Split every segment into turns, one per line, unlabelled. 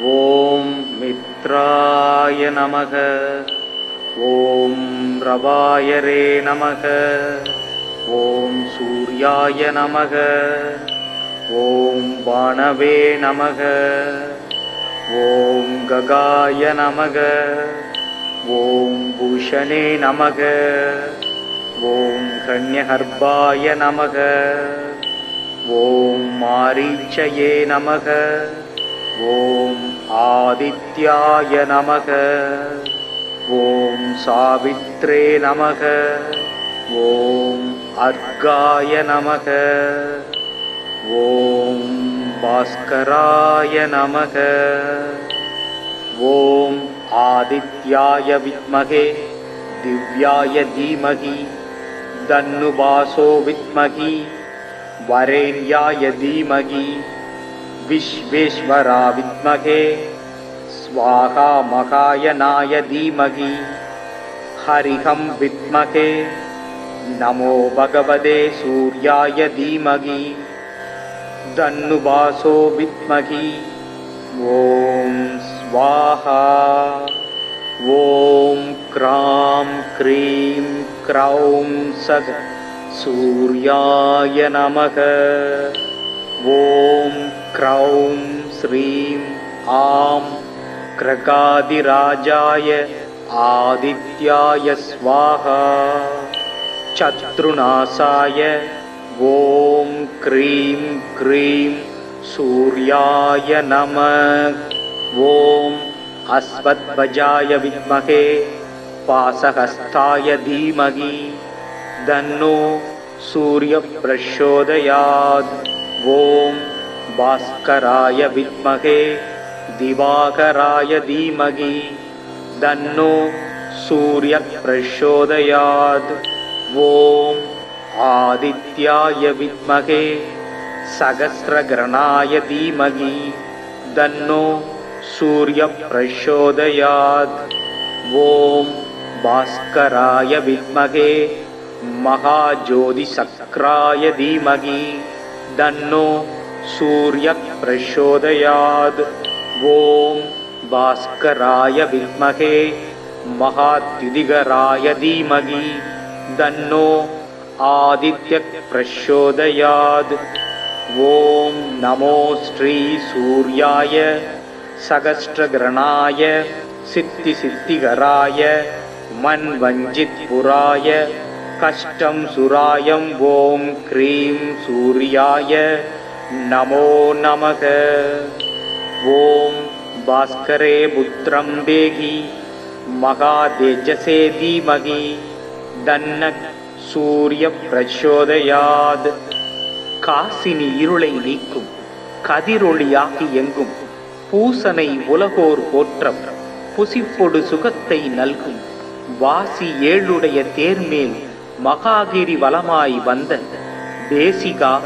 ஓம் மித்ராய நமக. ஓம் ரவாயரே நமக. ஓம் சூர்யாய நமக. ஓம் வானவே நமக. ஓம் ககாய நமக. ஓம் பூஷணே நமக. ஓம் கன்யகர்பாய நமக. ஓம் மாரீச்சயே நமக. ஓம் ஆதித்யாய நமக. ஓம் சாவித்ரே நமக. ஓம் அர்காய நமக. ஓம் பாஸ்கராய நமக. ஓம் ஆதித்யாய வித்மகே திவ்யாய தீமகி தன்னுபாசோ வித்மகி வரேண்யாய தீமகி விஸ்வேஸ்வரா வித்மகே ஸ்வாஹா மகாயனாய தீமகி ஹரிஹம் வித்மகே நமோ பகவதே சூர்யாய தீமகி தன்னுபாசோ வித்மகி ஓம் ஸ்வாஹா. ஓம் க்ராம் க்ரீம் க்ரௌம் சத் சூர்யாய நமக. ஓம் க்ரௌம் ஸ்ரீம் ஆம் கிரகாதிராஜாய ஆதித்யாய ஸ்வாஹா. சத்ருநாசாய ஓம் க்ரீம் க்ரீம் சூர்யாய நமः. ஓம் அஸ்வத்வஜாய வித்மகே பாசஹஸ்தாய தீமகி தன்னோ சூர்ய பிரச்சோதயாத். ஓம் பாஸ்கராய வித்மகே திவாகராய தீமகி தன்னோ சூர்ய பிரச்சோதயாத். ஓம் ஆதித்யாய வித்மகே சகஸ்ரகிரணாய தீமகி தன்னோ சூர்ய பிரச்சோதயாத். ஓம் பாஸ்கராய வித்மகே மகாஜோதிசக்ராய தீமகி தன்னோ சூர்ய பிரச்சோதயாத். ஓம் பாஸ்கராய வித்மகே மகாத்யுதிகராய தீமகி தன்னோ ஆதித்ய பிரச்சோதயாத். ஓம் நமோ ஸ்ரீ சூர்யாய சகஸ்ரகிரணாய சித்தி சித்திகராய மன்வஞ்சித் புராய கஷ்டம் சுராயம். ஓம் க்ரீம் சூர்யாய நமோ நமக. ஓம் பாஸ்கரே புத்ரம் தேகி மகாதேஜசே தீமகி தன்ன சூர்ய பிரச்சோதயாத். காசினி இருளை நீக்கும் கதிரொளியாகி எங்கும் பூசனை உலகோர் போற்றம் புசிப்பொடு சுகத்தை நல்கும் வாசி ஏழுடைய தேர்மேல் மகாகிரி வலமாய் வந்த தேசிகா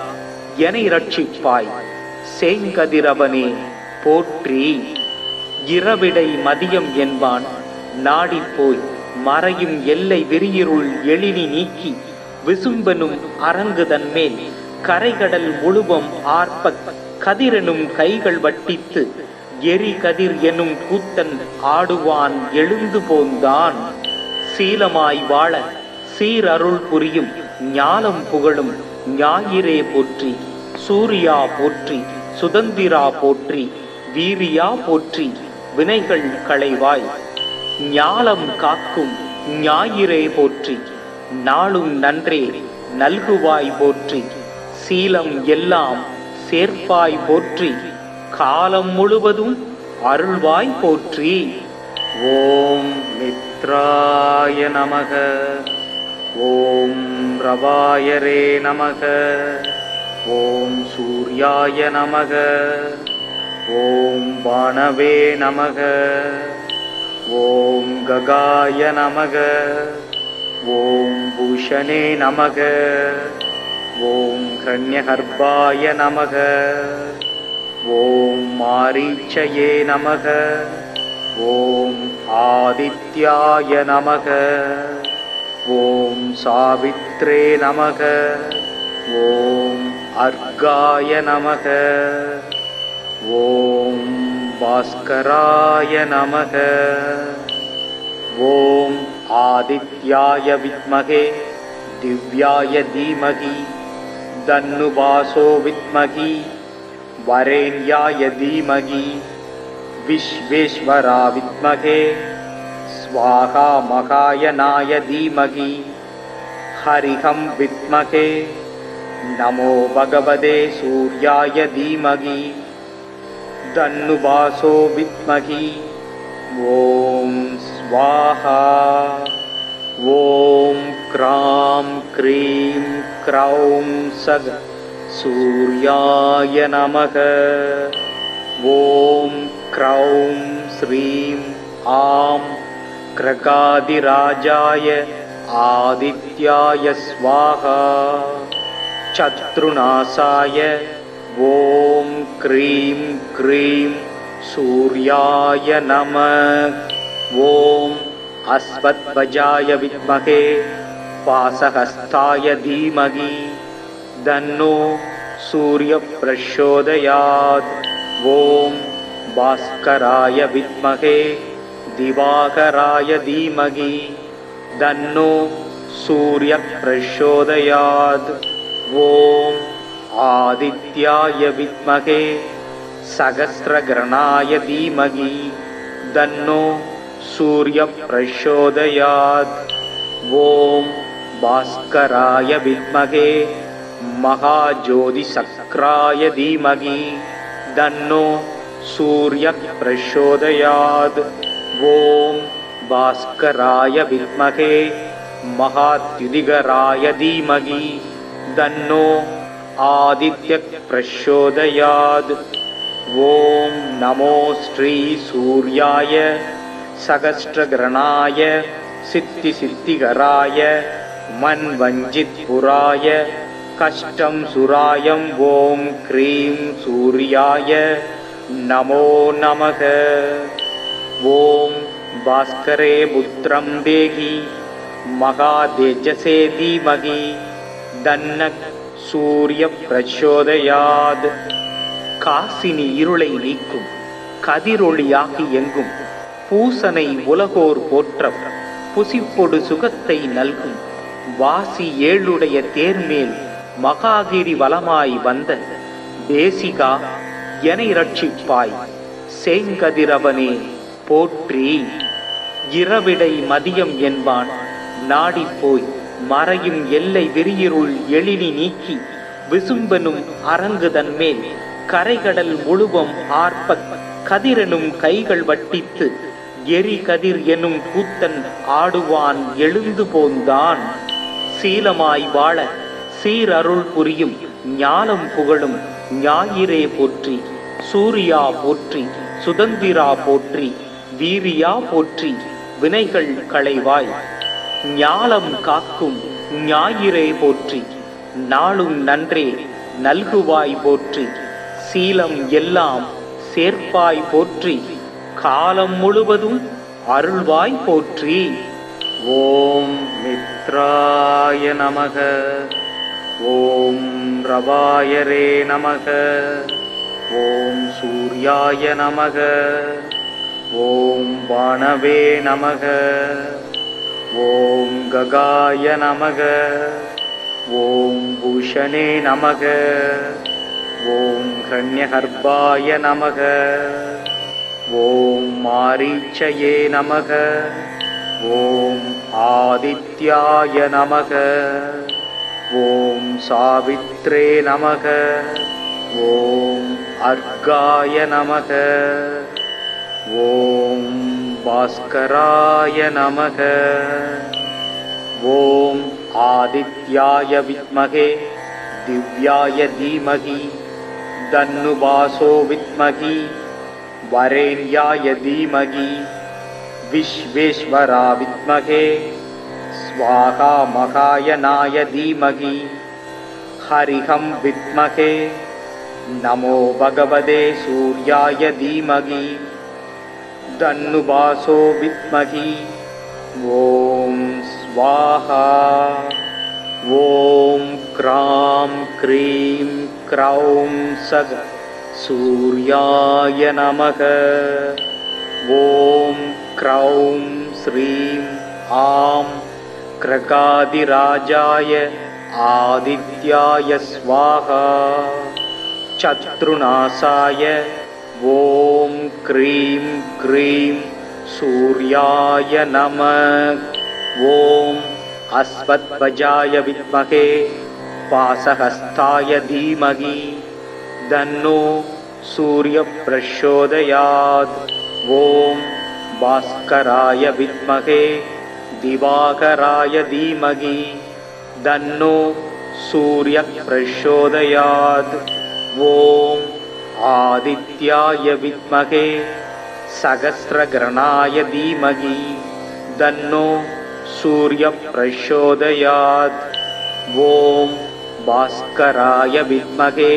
எனை ரட்சிப்பாய் சேங்கதிரவனே போற்றி. இரவிடை மதியம் என்பான் நாடிப்போய் மறையும் எல்லை விரியிருள் எழினி நீக்கி விசும்பனும் அரங்குதன் மேல் கரைகடல் முழுவம் ஆர்ப்ப கதிரெனும் கைகள் வட்டித்து எரி கதிர் எனும் கூத்தன் ஆடுவான் எழுந்து போந்தான். சீலமாய் வாழ சீரருள் புரியும் ஞானம் புகழும் ஞாயிறே போற்றி. சூர்யா போற்றி. சுதந்திரா போற்றி. வீரியா போற்றி. வினைகள் களைவாய் ஞாலம் காக்கும் ஞாயிறே போற்றி. நாளும் நன்றே நல்குவாய் போற்றி. சீலம் எல்லாம் சேர்ப்பாய் போற்றி. காலம் முழுவதும் அருள்வாய் போற்றி. ஓம் மித்ராய நமக. ஓம் ரவாயரே நமக. ஓம் சூர்யாய நமக. ஓம் வானவே நமக. ஓம் ககாய நமக. ஓம் பூஷணே நமக. ஓம் கன்யகர்பாய நமக. ஓம் மாரீச்சயே நமக. ஓம் ஆதித்யாய நமக. ஓம் சாவித்ரே நமக. ஓம் அர்காய நமக. ஓம் பாஸ்கராய நமக. ஓம் ஆதித்யாய வித்மகே திவ்யாய தீமகி தன்னுபாசோ வித்மகி வரேண்யாய தீமகி விஸ்வேஸ்வரா வித்மகே ஸ்வாஹா மகாயனாய தீமகி ஹரிஹம் வித்மகே நமோ பகவதே சூர்யாய தீமகி தன்னுபாசோ வித்மகி ஓம் ஸ்வாஹா. ஓம் க்ராம் க்ரீம் க்ரௌம் சக சூர்யாய நமக. ஓம் க்ரௌம் ஸ்ரீம் ஆம் கிரகாதிராஜாய ஆதித்யாய ஸ்வாஹா. சத்ருநாசாய ஓம் க்ரீம் க்ரீம் சூர்யாய நமः. ஓம் அஸ்வத்வஜாய வித்மகே பாசஹஸ்தாய தீமகி தன்னோ சூர்ய பிரச்சோதயாத். ஓம் பாஸ்கராய வித்மகே திவாகராய தீமகி தன்னோ சூர்ய பிரச்சோதயாத். ஓம் ஆதித்யாய வித்மகே சகஸ்ரகிரணாய தீமகி தன்னோ சூர்ய பிரச்சோதயாத். ஓம் பாஸ்கராய வித்மகே மகாஜோதிசக்ராய தீமகி தன்னோ சூர்ய பிரச்சோதயாத். ஓம் பாஸ்கராய வித்மகே மகாத்யுதிகராய தீமகி தன்னோ ஆதித்ய பிரச்சோதயாத். ஓம் நமோ ஸ்ரீ சூர்யாய சகஸ்ரகிரணாய சித்தி சித்திகராய மன்வஞ்சித் புராய கஷ்டம் சுராயம். ஓம் க்ரீம் சூர்யாய நமோ நமக. ஓம் பாஸ்கரே புத்திரம் தேகி மகாதேஜசே தீமகி தன்ன சூர்ய பிரச்சோதயாத். காசினி இருளை நீக்கும் கதிரொளியாகி எங்கும் பூசனை உலகோர் போற்ற புசிப்பொடு சுகத்தை நல்கும் வாசி ஏழுடைய தேர்மேல் மகாகிரி வலமாய் வந்த தேசிகா எனை ரட்சிப்பாய் சேங்கதிரவனே போற்றி. இரவிடை மதியம் என்பான் நாடிப்போய் மறையும் எல்லை விரியிருள் எழினி நீக்கி விசும்பனும் அரங்குதன் மேல் கரைகடல் முழுவம் ஆர்ப்ப கதிரெனும் கைகள் வட்டித்து எரி கதிர் எனும் கூத்தன் ஆடுவான் எழுந்து போந்தான். சீலமாய் வாழ சீரருள் புரியும் ஞானம் புகழும் ஞாயிறே போற்றி. சூர்யா போற்றி, சுதந்திரா போற்றி, வீரியா போற்றி, வினைகள் களைவாய் ஞாலம் காக்கும் ஞாயிறே போற்றி. நாளும் நன்றே நல்குவாய் போற்றி, சீலம் எல்லாம் சேர்ப்பாய் போற்றி, காலம் முழுவதும் அருள்வாய் போற்றி. ஓம் மித்ராய நமக. ஓம் ரவாயரே நமக. ஓம் சூர்யாய நமக. ஓம் பாணவே நமக. ஓம் ககாய நமக. ஓம் பூஷணே நமக. ஓம் ஹ்ரண்யகர்பாய நமக. ஓம் மாரீச்சயே நமக. ஓம் ஆதித்யாய நமக. ஓம் சாவித்ரே நமக. ஓம் அர்காய நமக. ஓம் பாஸ்கராய நமக. ஓம் ஆதித்யாய வித்மகே திவ்யாய தீமகி தன்னுபாசோ வித்மகி வரேண்யாய தீமகி விஸ்வேஸ்வரா வித்மகே ஸ்வாஹா மகாயனாய தீமகி ஹரிஹம் வித்மகே நமோ பகவதே சூர்யாய தீமகி தன்னுபாசோ வித்மகி ஓம் ஸ்வாஹா. ஓம் க்ராம் க்ரீம் க்ரௌம் சக सूर्याय नमः। ॐ क्रौं श्रीं आं क्रकादिराजाय आदित्याय स्वाहा। शत्रुनाशाय ॐ क्रीं क्रीं सूर्याय नमः। ॐ अश्वत्थवजाय विद्महे पाशहस्ताय धीमहि तन्नो सूर्यः प्रचोदयात्। ॐ भास्कराय विद्महे दिवाकराय धीमहि तन्नो सूर्यः प्रचोदयात्। ॐ आदित्याय विद्महे सहस्रग्रहणाय धीमहि तन्नो सूर्यः प्रचोदयात्। ॐ भास्कराय विद्महे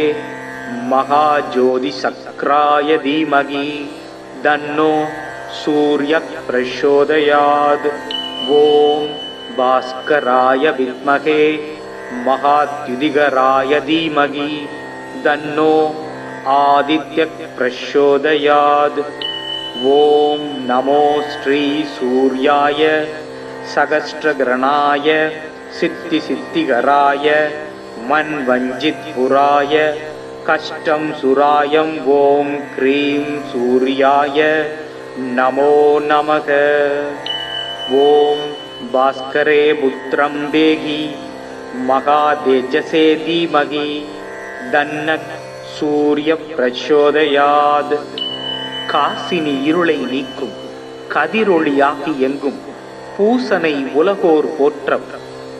महाज्योतिषचक्राय धीमहि तन्नो सूर्यः प्रचोदयात्। ॐ भास्कराय विद्महे महाद्युतिकराय धीमहि तन्नो आदित्यः प्रचोदयात्। ॐ नमो श्री सूर्याय सहस्रग्रहणाय सिद्धिसिद्धिकराय मन्वञ्जितपुराय कष्टं सुराय ॐ क्रीं सूर्याय नमो नमः। ॐ भास्करे पुत्रं देहि महातेजसे धीमहि तन्नः सूर्यः प्रचोदयात्। காசினி இருளை நீக்கும் கதிரொளியாகி எங்கும் பூசனை உலகோர் போற்ற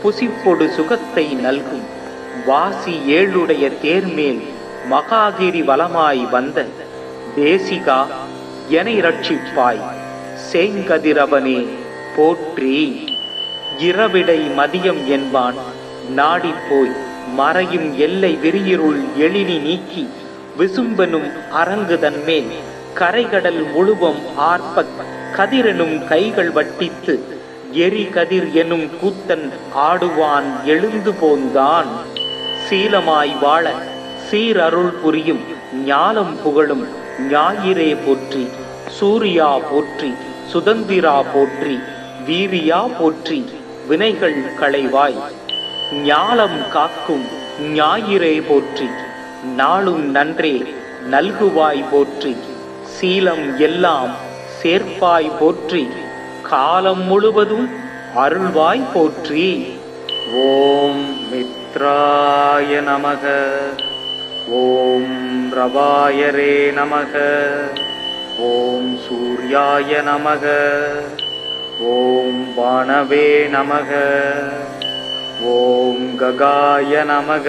புசிப்பொடு சுகத்தை நல்கும் வாசி ஏழுடைய தேர்மேல் மகாகிரி வலமாய் வந்த தேசிகா எனை ரட்சிப்பாய் சேங்கதிரவனே போற்றி. இரவிடை மதியம் என்பான் நாடிப்போய் மறையும் எல்லை விரியிருள் எழினி நீக்கி விசும்பெனும் அரங்குதன் மேல் கரைகடல் முழுவம் ஆர்ப்ப கதிரெனும் கைகள் வட்டித்து எரி கதிர் எனும் கூத்தன் ஆடுவான் எழுந்து போந்தான். சீலமாய் வாழ சீரருள் புரியும் ஞாலம் புகழும் ஞாயிறே போற்றி. சூரியா போற்றி, சுதந்திரா போற்றி, வீரியா போற்றி, வினைகள் களைவாய் ஞாலம் காக்கும் ஞாயிறே போற்றி. நாளும் நன்றே நல்குவாய் போற்றி. சீலம் எல்லாம் சேர்ப்பாய் போற்றி. காலம் முழுவதும் அருள்வாய் போற்றி. ஓம் மித்ராய நமக. ஓம் ரவாயரே நமக. ஓம் சூர்யாய நமக. ஓம் வானவே நமக. ஓம் ககாய நமக.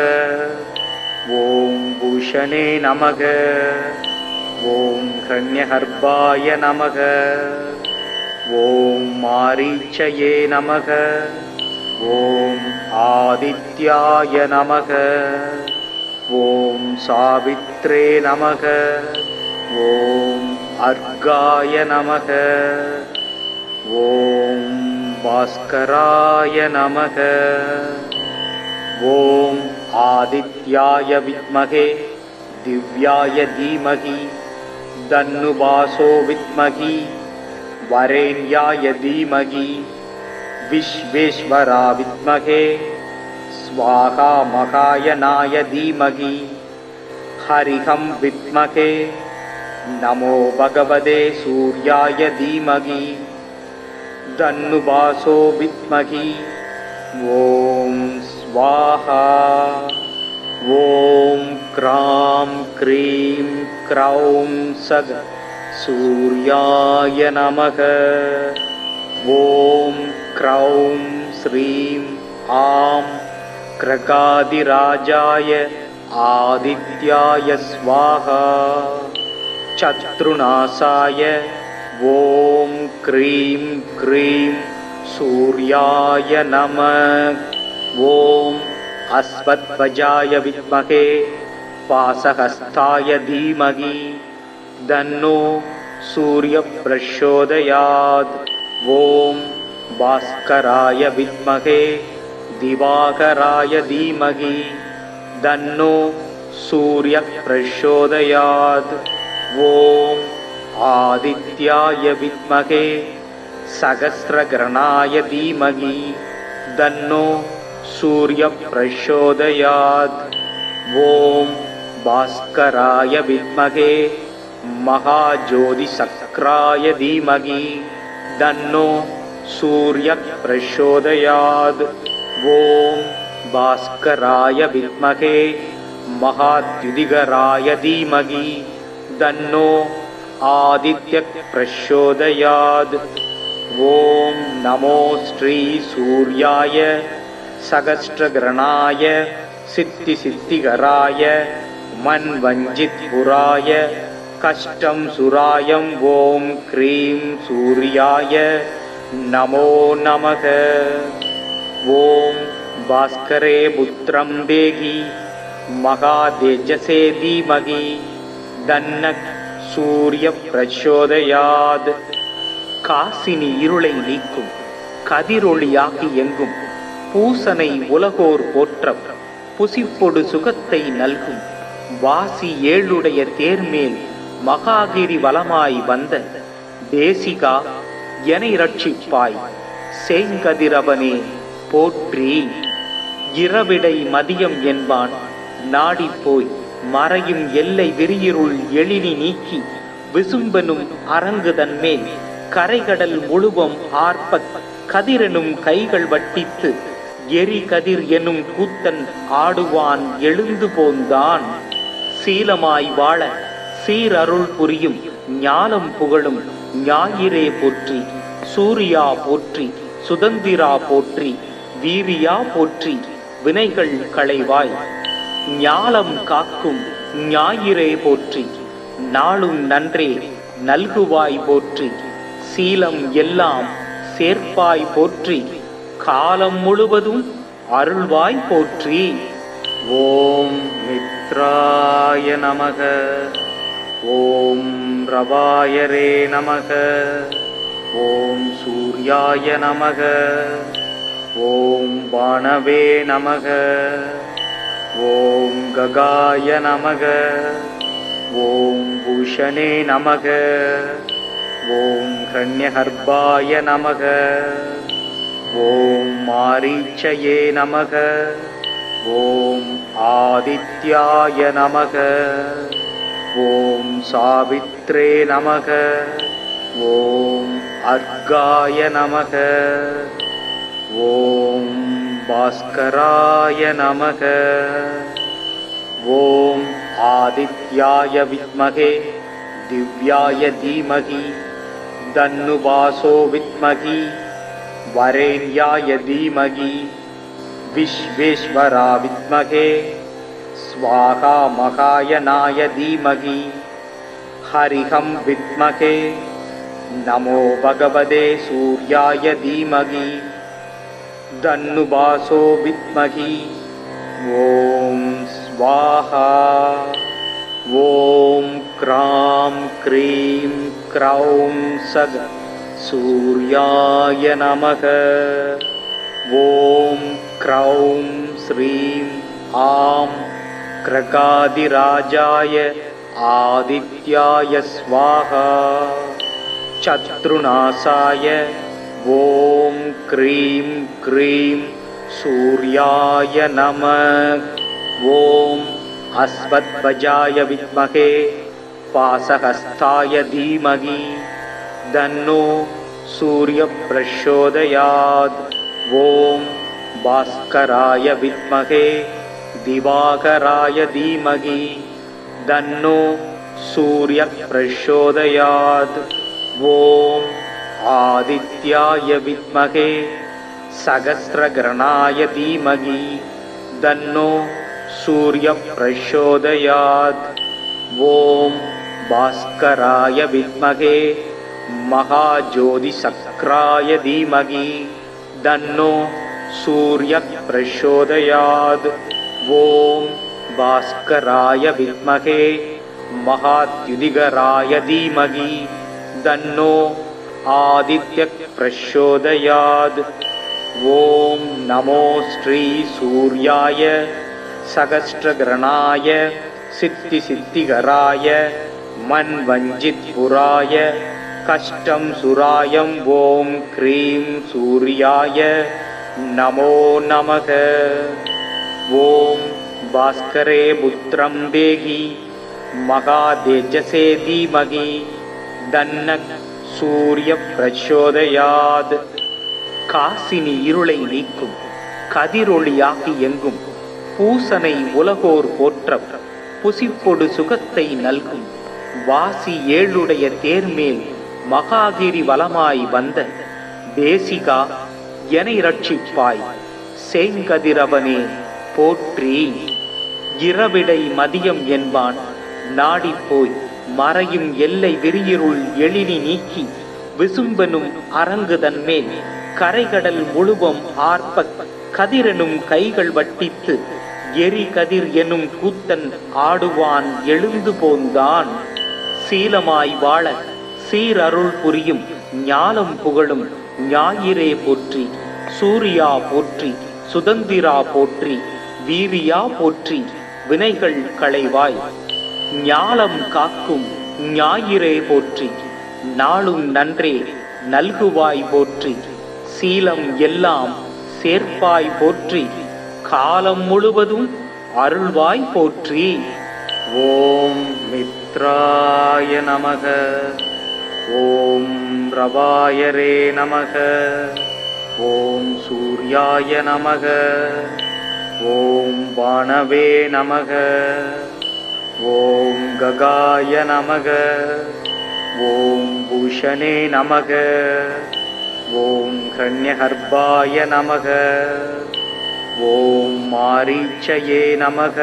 ஓம் பூஷணே நமக. ஓம் கன்யகர்பாய நமக. ஓம் மாரீச்சயே நமக. ஓம் ஆதித்யாய நமக. ஓம் சாவித்ரே நமக. ஓம் அர்காய நமக. ஓம் பாஸ்கராய நமக. ஓம் ஆதித்யாய வித்மகே திவ்யாய தீமகி தன்னுபாசோ வித்மகி वरेण्याय धीमहि विश्वेश्वरा विद्महे स्वाहा महायनाय धीमहि हरिहं विद्महे नमो भगवते सूर्याय धीमहि तन्नुवासो विद्महि ॐ स्वाहा। ॐ क्रां क्रीं क्रौं सग सूर्याय नमः। ॐ क्रौं श्रीं आं क्रकादिराजाय आदित्याय स्वाहा। शत्रुनाशाय ॐ क्रीं क्रीं सूर्याय नमः। ॐ अश्वत्थवजाय विद्महे पाशहस्ताय धीमहि तन्नो सूर्यः प्रचोदयात्। ॐ भास्कराय विद्महे दिवाकराय धीमहि तन्नो सूर्यः प्रचोदयात्। ॐ आदित्याय विद्महे सहस्रकिरणाय धीमहि तन्नो सूर्यः प्रचोदयात्। ॐ भास्कराय विद्महे महाज्योतिषक्राय धीमहि तन्नो सूर्यः प्रचोदयात्। ॐ भास्कराय विद्महे महाद्युतिकराय धीमहि तन्नो आदित्यः प्रचोदयात्। ॐ नमो श्री सूर्याय सहस्रकिरणाय सिद्धिसिद्धिकराय मन्वञ्जितपुराय कष्टं सुराय ॐ क्रीं सूर्याय नमो नमः। ॐ भास्करे पुत्रं देहि महातेजसे धीमहि तन्नः सूर्यः प्रचोदयात्। காசினி இருளை நீக்கும் கதிரொளியாகி எங்கும் பூசனை உலகோர் போற்ற புசிப்பொடு சுகத்தை நல்கும் வாசி ஏழுடைய தேர்மேல் மகாகிரி வலமாய் வந்த தேசிகா எனை ரட்சிப்பாய் சேங்கதிரவனே போற்றி. இரவிடை மதியம் என்பான் நாடிப்போய் மறையும் எல்லை விரியிருள் எழினி நீக்கி விசும்பெனும் அரங்குதன்மேல் கரைகடல் முழுவம் ஆர்ப்ப கதிரெனும் கைகள் வட்டித்து எரி கதிர் எனும் கூத்தன் ஆடுவான் எழுந்து போந்தான். சீலமாய் வாழ சீரருள் புரியும் ஞானம் புகழும் ஞாயிறே போற்றி. சூரியா போற்றி, சுதந்திரா போற்றி, வீரியா போற்றி, வினைகள் களைவாய் ஞாலம் காக்கும் ஞாயிறே போற்றி. நாளும் நன்றே நல்குவாய் போற்றி, சீலம் எல்லாம் சேர்ப்பாய் போற்றி, காலம் முழுவதும் அருள்வாய் போற்றி. ஓம் மித்ராய நமக, ஓம் ரவாயரே நமக, ஓம் சூர்யாய நமக, ஓம் பாணவே நமக, ஓம் ககாய நமக, ஓம் பூஷணே நமக, ஓம் கண்யகர்பாய நமக, ஓம் மாரீச்சயே நமக, ஓம் ஆதித்யாய நமக, ஓம் சாவித்ரே நமக, ஓம் அர்காய நமக, ஓம் பாஸ்கராய நமக. ஓம் ஆதித்யாய வித்மகே திவ்யாய தீமகி தன்னுபாசோ வித்மகி வரேண்யாய தீமகி விஸ்வேஸ்வரா வித்மகே ஸ்வாகா மகாயனாய தீமகி ஹரிஹம் வித்மகே நமோ பகவதே சூர்யாய தீமகி தன்னுபாசோ வித்மகி. ஓம் ஸ்வாஹா. ஓம் க்ராம் க்ரீம் க்ரௌம் சக சூர்யாய நமக. ஓம் க்ரௌம் ஸ்ரீம் ஆம் கிரகாதிராஜாய ஆதித்யாய ஸ்வாஹா. சத்ருநாசாய ஓம் க்ரீம் க்ரீம் சூர்யாய நமः. ஓம் அஸ்வத்வஜாய வித்மகே பாசஹஸ்தாய தீமகி தன்னோ சூர்யः பிரச்சோதயாத். ஓம் பாஸ்கராய வித்மகே திவாகராய தீமகி தன்னோ சூர்யः பிரச்சோதயாத். ஓம் ஆதித்யாய வித்மகே சகஸ்ரகிரணாய தீமகி தன்னோ சூர்யः பிரச்சோதயாத். ஓம் பாஸ்கராய வித்மகே மகாஜோதிசக்ராய தீமகி தன்னோ சூர்யः பிரச்சோதயாத். ஓம் பாஸ்கராய வித்மகே மகாத்யுதிகராய தீமகி தன்னோ ஆதித்யः பிரச்சோதயாத். ஓம் நமோ ஸ்ரீ சூர்யாய சகஸ்ரகரணாய சித்தி சித்திகராய மன்வஞ்சித்புராய கஷ்டம் சுராயம் ஓம் க்ரீம் சூர்யாய நமோ நமக. ஓம் பாஸ்கரே புத்திரம் தேகி மகாதேஜசே தீமகி தன்னக் சூரிய பிரச்சோதயாத். காசினி இருளை நீக்கும் கதிரொளியாகி எங்கும் பூசனை உலகோர் போற்ற புசிப்பொடு சுகத்தை நல்கும் வாசி ஏழுடைய தேர்மேல் மகாகிரி வலமாய் வந்த தேசிகா எனை ரட்சிப்பாய் சேங்கதிரவனே போற்றி. இரவிடை மதியம் என்பான் நாடிப்போய் மறையும் எல்லை விரியிருள் எழினி நீக்கி விசும்பெனும் அரங்குதன் மேல் கரைகடல் முழுவம் ஆர்ப்ப கதிரெனும் கைகள் வட்டித்து எரி கதிர் எனும் கூத்தன் ஆடுவான் எழுந்து போந்தான். சீலமாய் வாழ சீரருள் புரியும் ஞாலம் புகழும் ஞாயிறே போற்றி. சூரியா போற்றி, சுதந்திரா போற்றி, வீரியா போற்றி, வினைகள் களைவாய் ஞாலம் காக்கும் ஞாயிறே போற்றி. நாளும் நன்றே நல்குவாய் போற்றி, சீலம் எல்லாம் சேர்ப்பாய் போற்றி, காலம் முழுவதும் அருள்வாய் போற்றி. ஓம் மித்ராய நமக. ஓம் ரவாயரே நமக. ஓம் சூர்யாய நமக. ஓம் வானவே நமக. ஓம் ககாய நமக. ஓம் பூஷணே நமக. ஓம் ஹ்ரண்யகர்பாய நமக. ஓம் மாரீச்சயே நமக.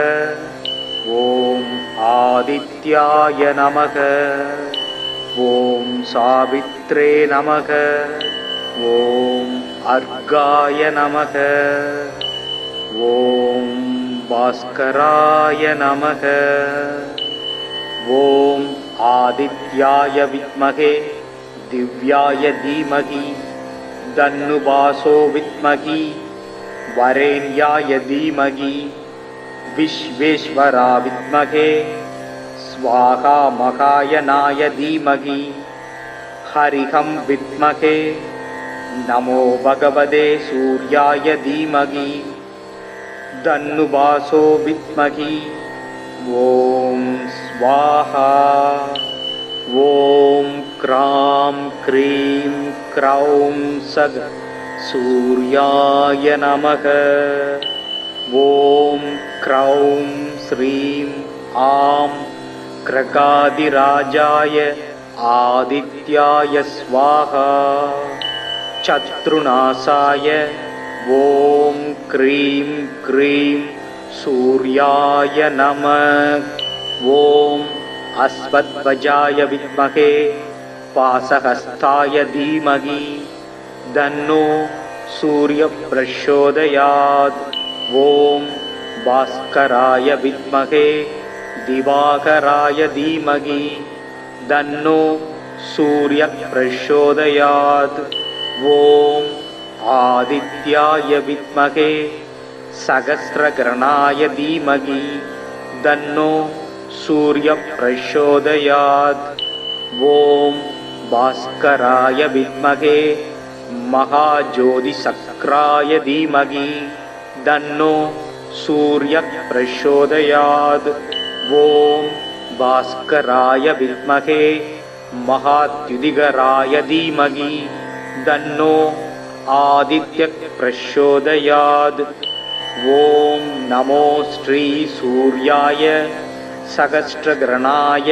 ஓம் ஆதித்யாய நமக. ஓம் சாவித்ரே நமக. ஓம் அர்காய நமக. ஓம் பாஸ்கராய நமக. ஓம் ஆதித்யாய வித்மகே திவ்யாய தீமகி தன்னுபாசோ வித்மகி வரேண்யாய தீமகி விஸ்வேஸ்வரா வித்மகே ஸ்வாகா மகாயனாய தீமகி ஹரிஹம் வித்மகே நமோ பகவதே சூர்யாய தீமகி தன்னுபாசோ வித்மகி ஓம் ஸ்வாஹா. ஓம் க்ராம் க்ரீம் க்ரௌம் சக் சூர்யாய நமக. ஓம் க்ரௌம் ஸ்ரீம் ஆம் க்ரகாதிராஜாய ஆதித்யாய ஸ்வாஹா. சத்ருநாசாய ஓம் க்ரீம் க்ரீம் சூர்யாய நமः. ஓம் அஸ்வத்வஜாய வித்மகே பாசஹஸ்தாய தீமகி தன்னோ சூரிய பிரச்சோதயாத். ஓம் பாஸ்கராய வித்மகே திவாகராய தீமகி தன்னோ சூரிய பிரச்சோதயாத். ஓம் ஆதித்யாய வித்மகே சகஸ்ரகரணாய தீமகி தன்னோ சூரிய பிரச்சோதயாத். ஓம் பாஸ்கராய வித்மகே மகாஜோதிசக்ராய தீமகி தன்னோ சூரிய பிரச்சோதயாத். ஓம் பாஸ்கராய வித்மகே மகாத்யுதிகராய தீமகி தன்னோ ஆதித்ய பிரச்சோதயாத். ஓம் நமோ ஸ்ரீ சூர்யாய சகஸ்ரகரணாய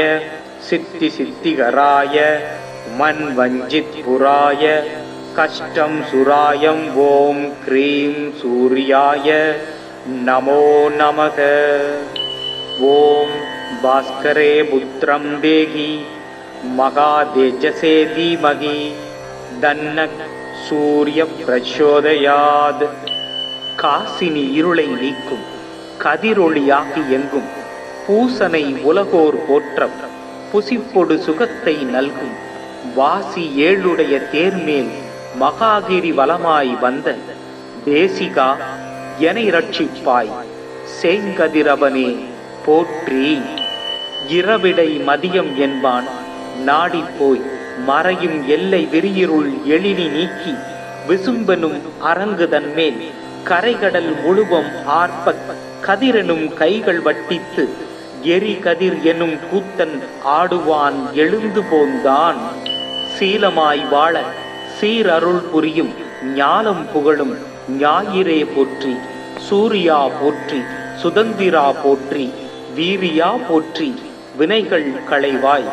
சித்தி சித்திகராய மன்வஞ்சித்புராய கஷ்டம் சுராயம் ஓம் க்ரீம் சூர்யாய நமோ நமக. ஓம் பாஸ்கரே புத்திரம் தேகி மகாதேஜசே தீமகி தன்னக் சூரிய பிரச்சோதயாத். காசினி இருளை நீக்கும் கதிரொளியாகி எங்கும் பூசனை உலகோர் போற்ற புசிப்பொடு சுகத்தை நல்கும் வாசி ஏழுடைய தேர்மேல் மகாகிரி வலமாய் வந்த தேசிகா எனை ரட்சிப்பாய் சேங்கதிரவனே போற்றி. இரவிடை மதியம் என்பான் நாடிப்போய் மறையும் எல்லை விரியிருள் எழினி நீக்கி விசும்பெனும் அரங்குதன்மேல் கரைகடல் முழுவம் ஆர்ப்ப கதிரெனும் கைகள் வட்டித்து எரி கதிர் எனும் கூத்தன் ஆடுவான் எழுந்து போந்தான். சீலமாய் வாழ சீரருள் புரியும் ஞானம் புகழும் ஞாயிறே போற்றி. சூரியா போற்றி, சுதந்திரா போற்றி, வீரியா போற்றி, வினைகள் களைவாய்.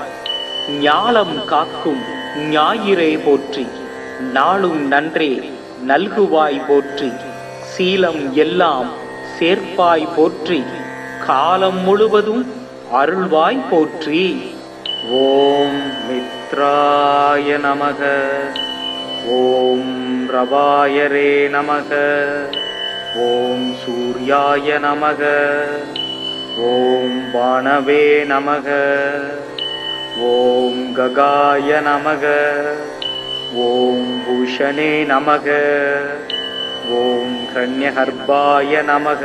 ஞாலம் காக்கும் ஞாயிறே போற்றி, நாளும் நன்றே நல்குவாய் போற்றி. சீலம் எல்லாம் சேர்ப்பாய் போற்றி, காலம் முழுவதும் அருள்வாய் போற்றி. ஓம் மித்ராய நமக. ஓம் ரவாயரே நமக. ஓம் சூர்யாய நமக. ஓம் பாணவே நமக. ஓம் ககாய நமக. ஓம் பூஷணே நமக. ஓம் கன்யகர்பாய நமக.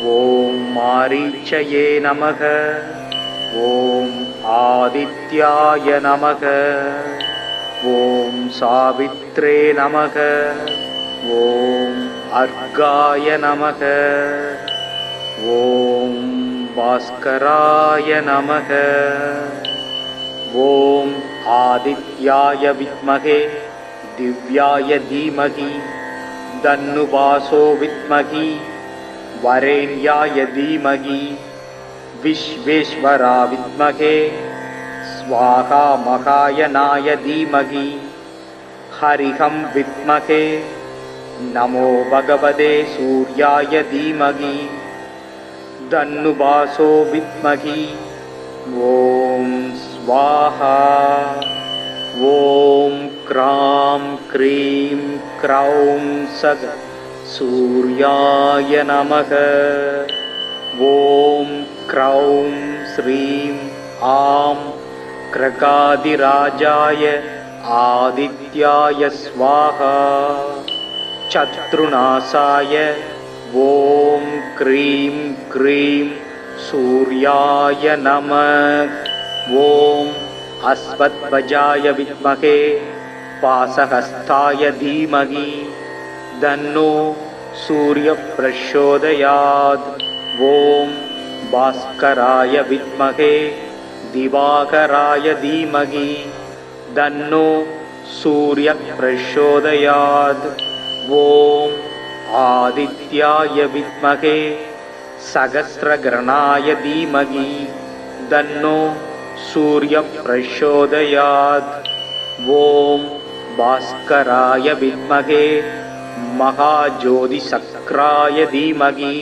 ஓம் மாரீச்சயே நமக. ஓம் ஆதித்யாய நமக. ஓம் சாவித்ரே நமக. ஓம் அர்காய நமக. ஓம் பாஸ்கராய நமக. ஓம் ஆதித்யாய வித்மகே திவ்யாய தீமகி தன்னுபாசோ வித்மகி வரேண்யாய தீமகி விஸ்வேஸ்வரா வித்மகே ஸ்வாகா மகாயனாய தீமகி ஹரிஹம் வித்மகே நமோ பகவதே சூர்யாய தீமகி தன்னுபாசோ வித்மகி. ஓம் ஸ்வாஹா. ஓம் க்ராம் க்ரீம் க்ரௌம் சக சூர்யாய நமக. ஓம் க்ரௌம் ஸ்ரீம் ஆம் க்ரகாதிராஜாய ஆதித்யாய ஸ்வாஹா. சத்ருநாசாய ஓம் க்ரீம் க்ரீம் சூர்யாய நமः. ஓம் அஸ்வத்வஜாய வித்மகே பாசஹஸ்தாய தீமகி தன்னோ சூரிய பிரச்சோதயாத். ஓம் பாஸ்கராய வித்மகே திவாகராய தீமகி தன்னோ சூரிய பிரச்சோதயாத். ஓம் ஆதித்யாய வித்மகே சகஸ்ரகிரணாய தீமகி தன்னோ சூரிய பிரச்சோதயாத். ஓம் பாஸ்கராய வித்மகே மகாஜோதி சக்ராய தீமகி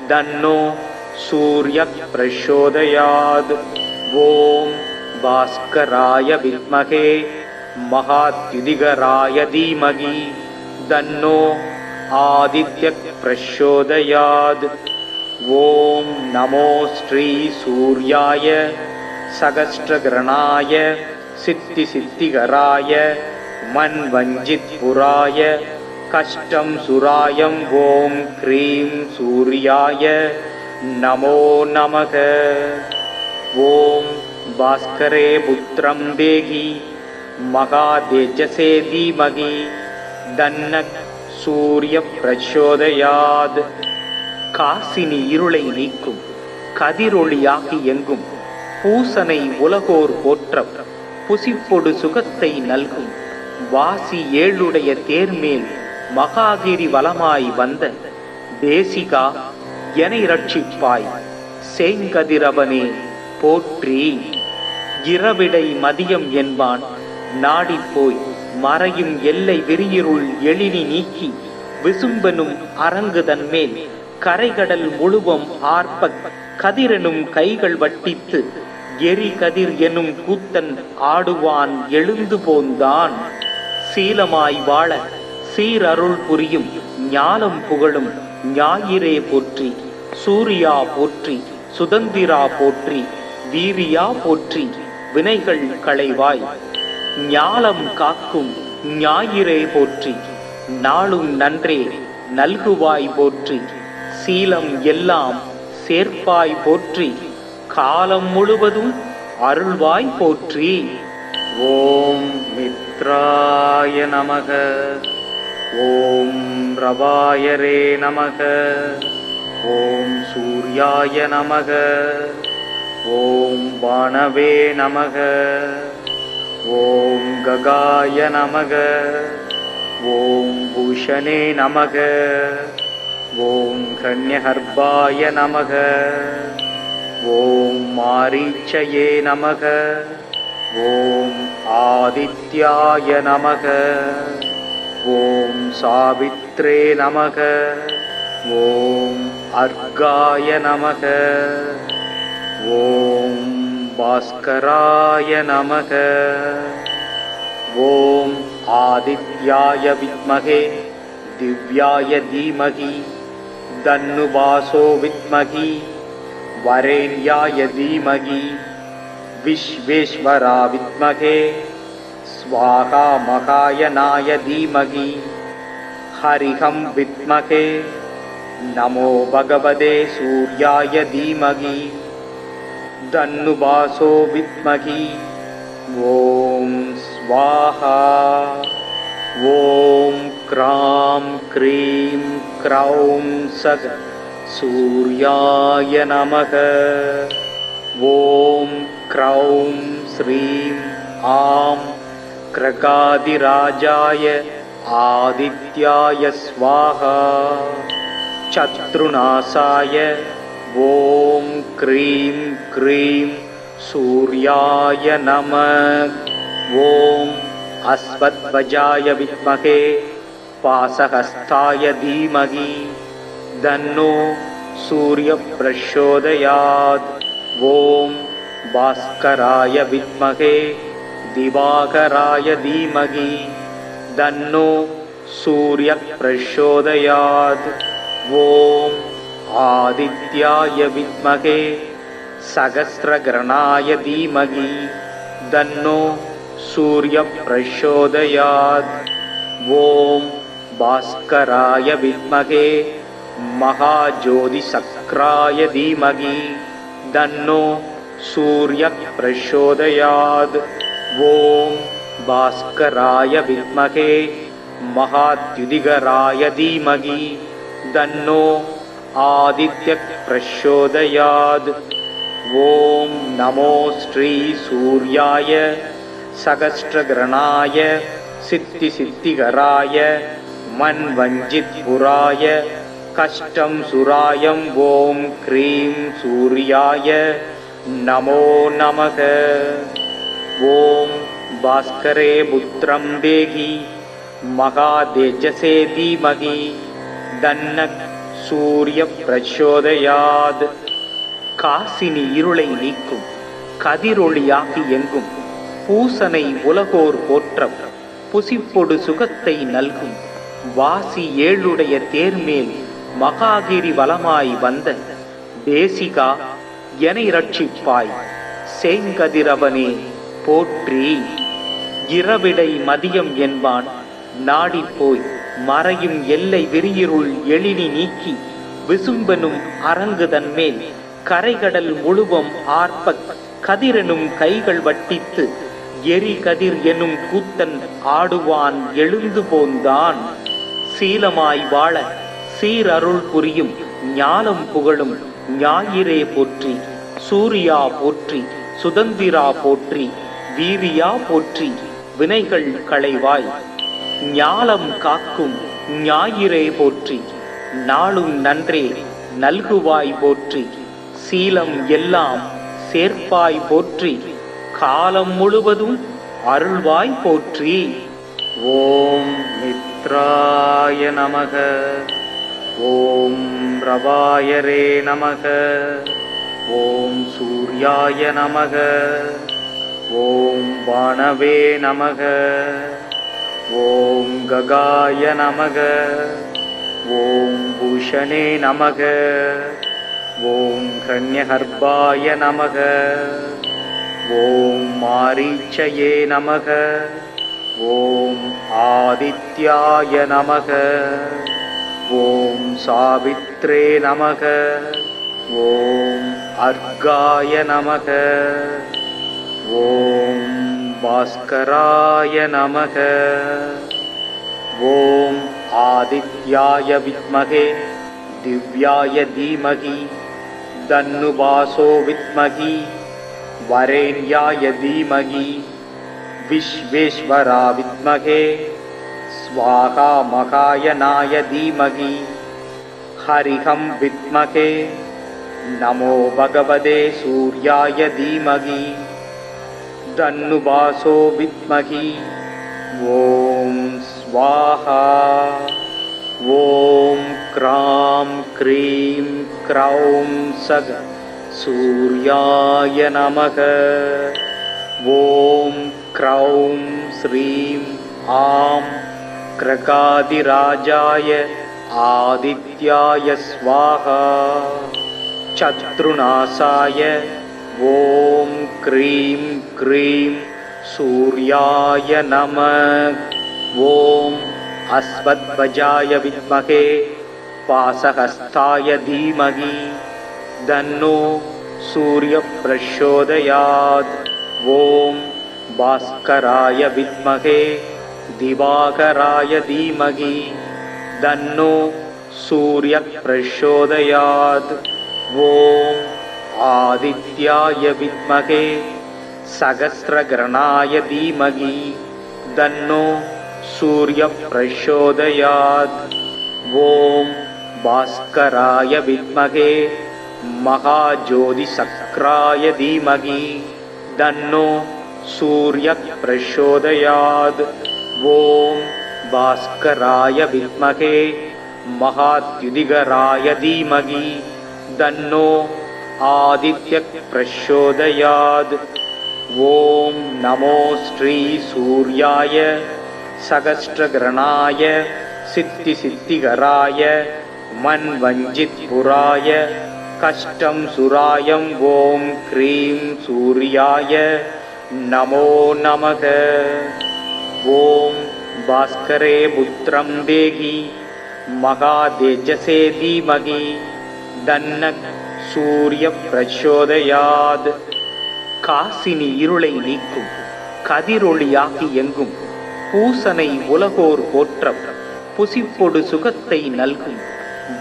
தன்னோ சூரிய பிரச்சோதயாத். ஓம் பாஸ்கராய வித்மகே மகாத்யுதிகராய தீமகி தன்னோ ஆதித்ய பிரச்சோதயாத். ஓம் நமோ ஸ்ரீ சூர்யாய சகஸ்ரகிரணாய சித்தி சித்திகராய மன்வஞ்சித் புராய கஷ்டம் சுராயம். ஓம் க்ரீம் சூர்யாய நமோ நமக. ஓம் பாஸ்கரே புத்திரம் தேகி மகாதேஜசே தீமகி தன்னக் சூரிய பிரச்சோதயாத். காசினி இருளை நீக்கும் கதிரொளியாகி எங்கும் பூசனை உலகோர் போற்ற புசிப்பொடு சுகத்தை நல்கும் வாசி ஏழுடைய தேர்மேல் மகாகிரி வலமாய் வந்த தேசிகா எனை ரட்சிப்பாய். சேங்கதிரவனே போற்றி. இரவிடை மதியம் என்பான் நாடிப்போய் மறையும் எல்லை விரியிருள் எழினி நீக்கி விசும்பெனும் அரங்குதன்மேல் கரைகடல் முழுவம் ஆர்ப்ப கதிரெனும் கைகள் வட்டித்து எரி கதிர் எனும் கூத்தன் ஆடுவான் எழுந்து போந்தான். சீலமாய் வாழ சீரருள் புரியும் ஞானம் புகழும் ஞாயிறே போற்றி. சூரியா போற்றி, சுதந்திரா போற்றி, வீரியா போற்றி, வினைகள் களைவாய். ஞாலம் காக்கும் ஞாயிறே போற்றி, நாளும் நன்றே நல்குவாய் போற்றி. சீலம் எல்லாம் சேர்ப்பாய் போற்றி, காலம் முழுவதும் அருள்வாய் போற்றி. ஓம் மித்ராய நமக. ஓம் ரவாயரே நமக. ஓம் சூர்யாய நமக. ஓம் பாணவே நமக. ஓம் ககாய நமக. ஓம் பூஷணே நமக. ஓம் கன்யஹர்பாய நமக. ஓம் மாரீச்சயே நமக. ஓம் ஆதித்யாய நமக. ஓம் சாவித்ரே நமக. ஓம் அர்காய நமக. ஓம் பாஸ்கராய நமக. ஓம் ஆதித்யாய வித்மகே திவ்யாய தீமகி தன்னுபாசோ வித்மகி வரேண்யாய தீமகி விஸ்வேஸ்வரா வித்மகே ஸ்வாகா மகாயனாய தீமகி ஹரிஹம் வித்மகே நமோ பகவதே சூர்யாய தீமகி தன்னுபாசோ வித்மகி ஓம் ஸ்வாஹா. ஓம் க்ராம் க்ரீம் க்ரௌம் சக சூர்யாய நமக. ஓம் க்ரௌம் ஸ்ரீம் ஆம் க்ரகாதிராஜாய ஆதித்யாய ஸ்வாஹா. சத்ருநாசாய ஓம் க்ரீம் க்ரீம் சூர்யாய நமः. ஓம் அஸ்வத்வஜாய வித்மகே பாசஹஸ்தாய தீமகி தன்னோ சூர்ய பிரச்சோதயாத். ஓம் பாஸ்கராய வித்மகே திவாகராய தீமகி தன்னோ சூர்ய பிரச்சோதயாத். ஓம் ஆதித்யாய வித்மகே சகஸ்ரகரணாய தீமகி தன்னோ சூர்ய பிரச்சோதயாத். ஓம் பாஸ்கராய வித்மகே மகாஜோதிசக்ராய தீமகி தன்னோ சூர்ய பிரச்சோதயாத். ஓம் பாஸ்கராய வித்மகே மகாத்யுதிகராய தீமகி தன்னோ ஆதித்ய பிரச்சோதயாத். ஓம் நமோ ஸ்ரீ சூர்யாய சகஸ்ரகரணாய சித்தி சித்திகராய மன்வஞ்சித்புராய கஷ்டம் சுராயம் ஓம் க்ரீம் சூர்யாய நமோ நமக. ஓம் பாஸ்கரே புத்திரம் தேகி மகாதேஜசே தீமகி தன்னக் சூர்ய பிரச்சோதயாத். காசினி இருளை நீக்கும் கதிரொளியாகி எங்கும் பூசனை உலகோர் போற்றம் புசிப்பொடு சுகத்தை நல்கும் வாசி ஏழுடைய தேர்மேல் மகாகிரி வலமாய் வந்த தேசிகா எனை ரட்சிப்பாய் சேங்கதிரவனே போற்றி. இரவிடை மதியம் என்பான் நாடிப்போய் மறையும் எல்லை விரியிருள் எழினி நீக்கி விசும்பெனும் அரங்குதன்மேல் கரைகடல் முழுவம் ஆர்ப்ப கதிரெனும் கைகள் வட்டித்து எரி கதிர் எனும் கூத்தன் ஆடுவான் எழுந்து போந்தான். சீலமாய் வாழ சீரருள் புரியும் ஞானம் புகழும் ஞாயிறே போற்றி. சூர்யா போற்றி, சுதந்திரா போற்றி, வீரியா போற்றி, வினைகள் களைவாய் ஞாலம் காக்கும் ஞாயிறே போற்றி. நாளும் நன்றே நல்குவாய் போற்றி. சீலம் எல்லாம் சேர்ப்பாய் போற்றி, காலம் முழுவதும் அருள்வாய் போற்றி. ஓம் மித்ராய நமக. ஓம் ரவாயரே நமக. ஓம் சூர்யாய நமக. ஓம் பாணவே நமக. ஓம் ககாய நமக. ஓம் பூஷணே நமக. ஓம் கன்யஹர்பாய நமக. ஓம் மாரீச்சயே நமக. ஓம் ஆதித்யாய நமக. ॐ सावित्रे नमः। ॐ अर्गाय नमः। ॐ भास्कराय नमः। ॐ आदित्याय विद्महे दिव्याय धीमहि तन्नुवासो विद्महि वरेण्याय धीमहि विश्वेश्वरा विद्महे स्वाहा मकायनाय धीमहि हरिहं विद्महे नमो भगवते सूर्याय धीमहि तन्नुवासो विद्महि ॐ स्वाहा। ॐ क्रां क्रीं क्रौं सग सूर्याय नमः। ॐ क्रौं श्रीं आं क्रकादिराजाय आदित्याय स्वाहा। चतुर्नासाय ॐ क्रीं क्रीं सूर्याय नमः। ॐ अश्वध्वजाय विद्महे पाशहस्ताय धीमहि तन्नो सूर्यः प्रचोदयात्। ॐ भास्कराय विद्महे दिवाकराय धीमहि तन्नो सूर्यः प्रचोदयात्। ॐ आदित्याय विद्महे सहस्रग्रहणाय धीमहि तन्नो सूर्यः प्रचोदयात्। ॐ भास्कराय विद्महे महाज्योतिषक्राय धीमहि तन्नो सूर्यः प्रचोदयात्। ॐ भास्कराय विद्महे महाद्युतिकराय धीमहि तन्नो आदित्यः प्रचोदयात्। ॐ नमो श्री सूर्याय सहस्रग्रहणाय सिद्धिसिद्धिकराय मन्वञ्जितपुराय कष्टं सुराय ॐ क्रीं सूर्याय नमो नमः। ॐ भास्करे पुत्रं देहि महातेजसे धीमहि तन्नः सूर्यः प्रचोदयात्। காசினி இருளை நீக்கும் கதிரொளியாகி எங்கும் பூசனை உலகோர் போற்ற புசிப்பொடு சுகத்தை நல்கும்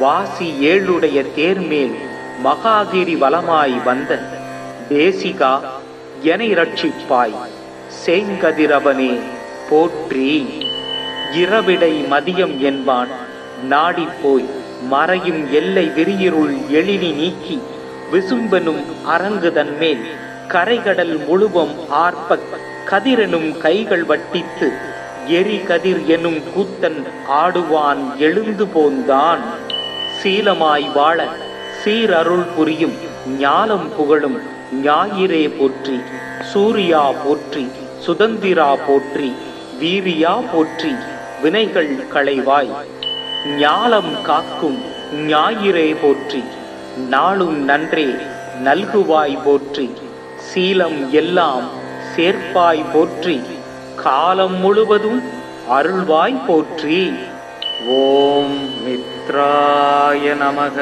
வாசி ஏழுடைய தேர்மேல் மகாகிரி வலமாய் வந்த தேசிகா எனை ரட்சிப்பாய் சேங்கதிரவனே போற்றி. இரவிடை மதியம் என்பான் நாடிப்போய் மறையும் எல்லை விரியிருள் எழினி நீக்கி விசும்பெனும் அரங்குதன் மேல் கரைகடல் முழுவம் ஆர்ப்ப கதிரெனும் கைகள் வட்டித்து எரி கதிர் எனும் கூத்தன் ஆடுவான் எழுந்து போந்தான். சீலமாய் வாழ சீரருள் புரியும் ஞாலம் புகழும் ஞாயிறே போற்றி. சூரியா போற்றி, சுதந்திரா போற்றி, வீரியா போற்றி, வினைகள் களைவாய். ஞாலம் காக்கும் ஞாயிறே போற்றி, நாளும் நன்றே நல்குவாய் போற்றி. சீலம் எல்லாம் சேர்ப்பாய் போற்றி, காலம் முழுவதும் அருள்வாய் போற்றி. ஓம் மித்ராய நமக.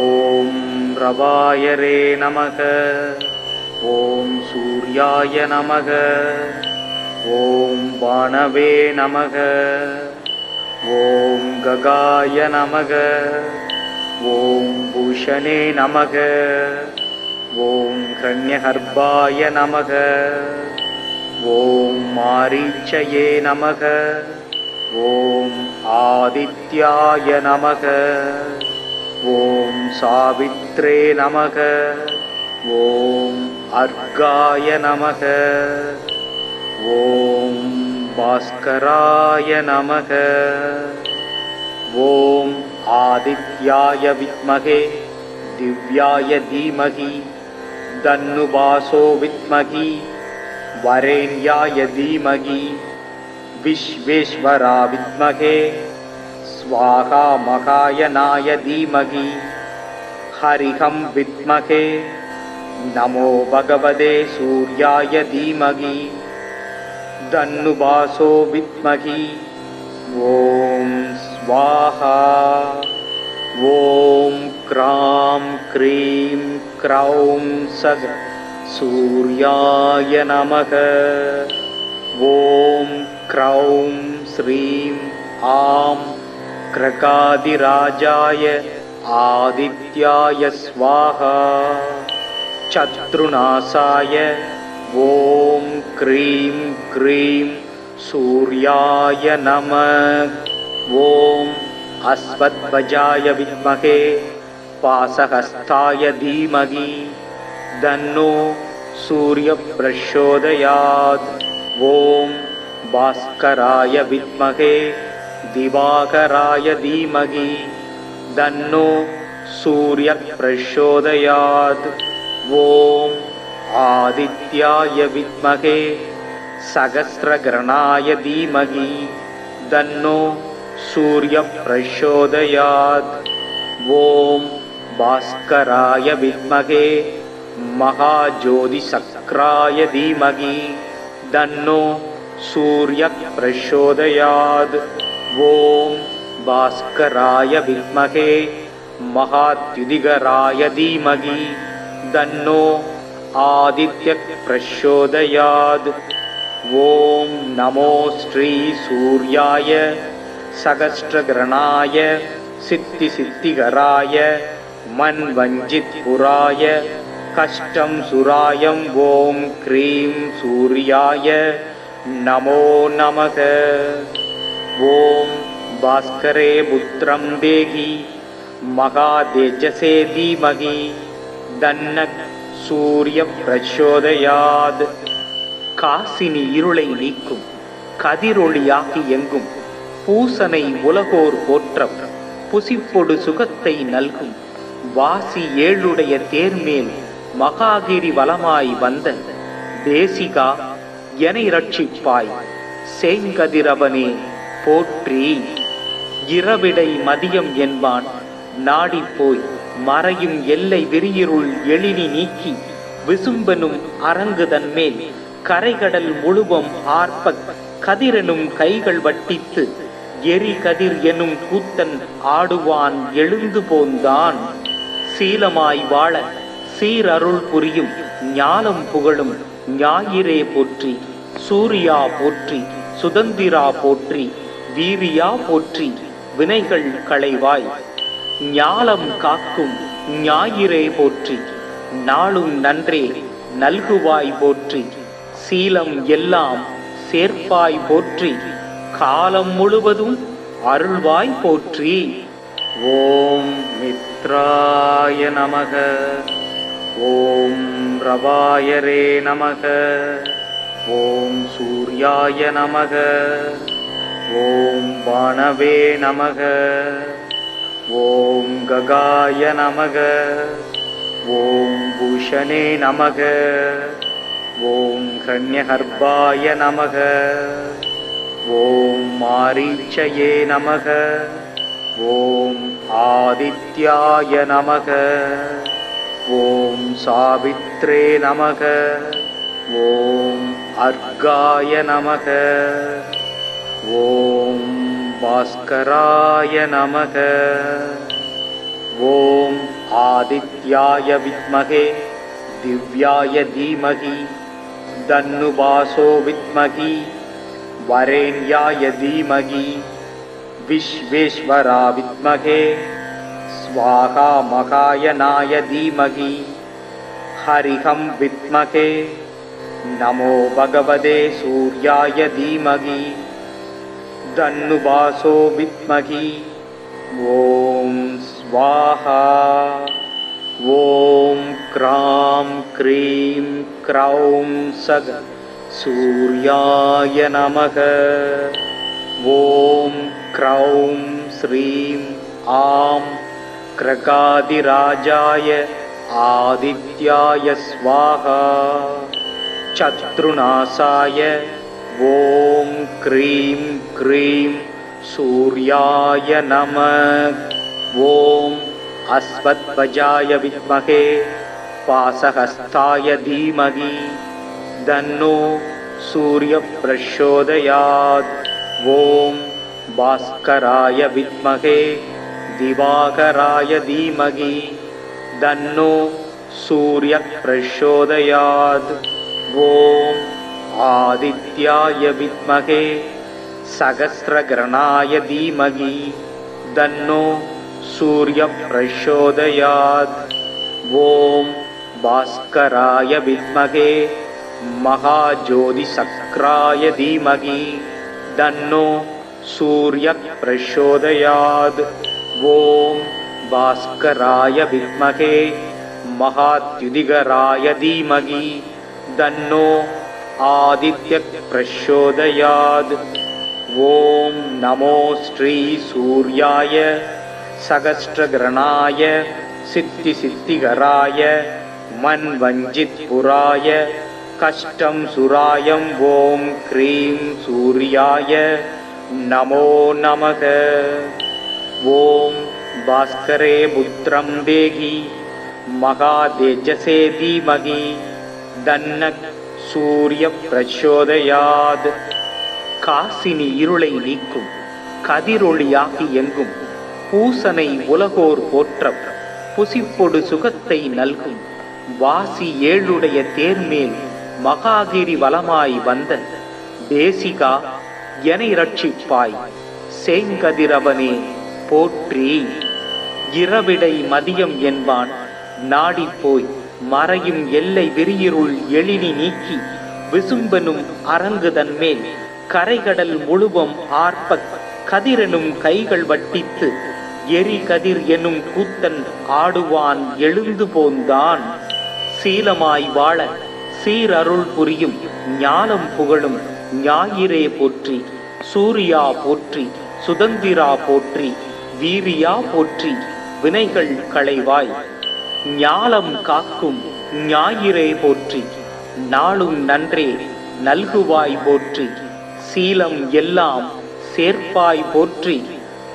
ஓம் ரவாயரே நமக. ஓம் சூர்யாய நமக. ஓம் பாணவே நமக. ஓம் ககாய நமக. ஓம் பூஷணே நமக. ஓம் கண்யஹர்பாய நமக. ஓம் மாரீச்சயே நமக. ஓம் ஆதித்யாய நமக. ஓம் சாவித்ரே நமக. ஓம் அர்காய நமக. ஓம் பாஸ்கராய நமக. ஓம் ஆதித்யாய வித்மகே திவ்யாய தீமகி தன்னுபாசோ வித்மகி வரேண்யாய தீமகி விஸ்வேஸ்வரா வித்மகே ஸ்வாகா மகாயனாய தீமகி ஹரிஹம் வித்மகே நமோ பகவதே சூர்யாய தீமகி தன்னுபாசோ வித்மகி ஓம் स्वाहा। ॐ क्रां क्रीं क्रौं सग सूर्याय नमः। ॐ क्रौं श्रीं आं क्रकादिराजाय आदित्याय स्वाहा। शत्रुनाशाय ॐ क्रीं क्रीं सूर्याय नमः। ॐ अश्वत्थवजाय विद्महे पाशहस्ताय धीमहि तन्नो सूर्यः प्रचोदयात्। ॐ भास्कराय विद्महे दिवाकराय धीमहि तन्नो सूर्यः प्रचोदयात्। ॐ आदित्याय विद्महे सहस्रकिरणाय धीमहि तन्नो सूर्यः प्रचोदयात्। ॐ भास्कराय विद्महे महाज्योतिषचक्राय धीमहि तन्नो सूर्यः प्रचोदयात्। ॐ भास्कराय विद्महे महाद्युतिकराय धीमहि तन्नो आदित्यः प्रचोदयात्। ॐ नमो श्री सूर्याय सहस्रकिरणाय सिद्धिसिद्धिकराय मन्वञ्जितपुराय कष्टं सुराय ॐ क्रीं सूर्याय नमो नमः। ॐ भास्करे पुत्रं देहि महातेजसे धीमहि तन्नः सूर्यः प्रचोदयात्। காசினி இருளை நீக்கும் கதிரொளியாகி எங்கும் பூசனை உலகோர் போற்றம் புசிப்பொடு சுகத்தை நல்கும் வாசி ஏழுடைய தேர்மேல் மகாகிரி வலமாய் வந்த தேசிகா எனை ரட்சிப்பாய் சேங்கதிரவனே போற்றி. இரவிடை மதியம் என்பான் நாடிப்போய் மறையும் எல்லை விரியிருள் எழினி நீக்கி விசும்பெனும் அரங்குதன் மேல் கரைகடல் முழுவம் ஆர்ப்ப கதிரெனும் கைகள் வட்டித்து எரி கதிர் எனும் கூத்தன் ஆடுவான் எழுந்து போந்தான். சீலமாய் வாழ சீரருள் புரியும் ஞானம் புகழும் ஞாயிறே போற்றி. சூரியா போற்றி, சுதந்திரா போற்றி, வீரியா போற்றி, வினைகள் களைவாய் ஞாலம் காக்கும் ஞாயிறே போற்றி. நாளும் நன்றே நல்குவாய் போற்றி, சீலம் எல்லாம் சேர்ப்பாய் போற்றி, காலம் முழுவதும் அருள்வாய் போற்றி. ஓம் மித்ராய நமக. ஓம் ரவாயரே நமக. ஓம் சூர்யாய நமக. ஓம் பாணவே நமக. ஓம் ககாய நமக. ஓம் பூஷணே நமக. ஓம் கன்யகர்பாய நமக. ஓம் மாரீச்சயே நமக. ஓம் ஆதித்யாய நமக. ஓம் சாவித்ரே நமக. ஓம் அர்காய நமக. ஓம் பாஸ்கராய நமக. ஓம் ஆதித்யாய வித்மகே திவ்யாய தீமகி தன்னுபாசோ வித்மகி வரேண்யாய தீமகி விஸ்வேஸ்வரா வித்மகே ஸ்வாகா மகாயனாய தீமகி ஹரிஹம் வித்மகே நமோ பகவதே சூர்யாய தீமகி தன்னுபாசோ வித்மகி ஓம் ஸ்வாஹா. ஓம் க்ராம் க்ரீம் க்ரௌம் சக சூர்யாய நமக. ஓம் க்ரௌம் ஸ்ரீம் ஆம் க்ரகாதிராஜாய ஆதித்யாய ஸ்வாஹா. சத்ருநாசாய ஓம் க்ரீம் க்ரீம் சூர்யாய நமः. ஓம் அஸ்வத்வஜாய வித்மகே பாசஹஸ்தாய தீமகி தன்னோ சூர்ய பிரச்சோதயாத். ஓம் பாஸ்கராய வித்மகே திவாகராய தீமகி தன்னோ சூரிய பிரச்சோதயாத். ஓம் ஆதித்யாய வித்மகே சகஸ்ரகிரணாய தீமகி தன்னோ சூரிய பிரச்சோதயாத். ஓம் பாஸ்கராய வித்மகே மகாஜோதிசக்ராய தீமகி தன்னோ சூரிய பிரச்சோதயாத். ஓம் பாஸ்கராய வித்மகே மகாத்யுதிகராய தீமகி தன்னோ ஆதித்ய பிரச்சோதயாத். ஓம் நமோ ஸ்ரீ சூர்யாய சகஸ்ரகிரணாய சித்தி சித்திகராய மன்வஞ்சித் புராய கஷ்டம் சுராயம். ஓம் க்ரீம் சூர்யாய நமோ நமக. ஓம் பாஸ்கரே புத்திரம் தேகி மகாதேஜசே தீமகி தன்ன சூரிய பிரச்சோதயாத். காசினி இருளை நீக்கும் கதிரொளியாகி எங்கும் பூசனை உலகோர் போற்ற புசிப்பொடு சுகத்தை நல்கும் வாசி ஏழுடைய தேர்மேல் மகாகிரி வலமாய் வந்த தேசிகா எனை ரட்சிப்பாய் சேங்கதிரவனே போற்றி. இரவிடை மதியம் என்பான் நாடிப்போய் மறையும் எல்லை விரியிருள் எழினி நீக்கி விசும்பனும் அரங்குதன் மேல் கரைகடல் முழுவம் ஆர்ப்ப கதிரெனும் கைகள் வட்டித்து எரி கதிர் எனும் கூத்தன் ஆடுவான் எழுந்து போந்தான். சீலமாய் வாழ சீரருள் புரியும் ஞானம் புகழும் ஞாயிறே போற்றி. சூர்யா போற்றி, சுதந்திரா போற்றி, வீரியா போற்றி, வினைகள் களைவாய் ஞாலம் காக்கும் ஞாயிறே போற்றி. நாளும் நன்றே நல்குவாய் போற்றி, சீலம் எல்லாம் சேர்ப்பாய் போற்றி,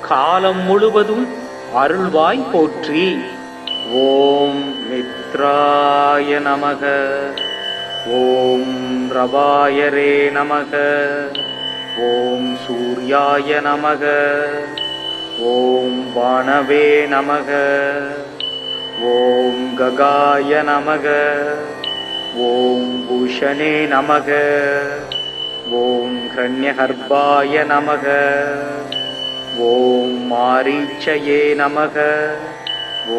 காலம் முழுவதும் அருள்வாய் போற்றி. ஓம் மித்ராய நமக. ஓம் ரவாயரே நமக. ஓம் சூர்யாய நமக. ஓம் வானவே நமக. ஓம் ககாய நமக. ஓம் பூஷணே நமக. ஓம் ஹ்ரண்யகர்பாய நமக. ஓம் மாரீச்சயே நமக.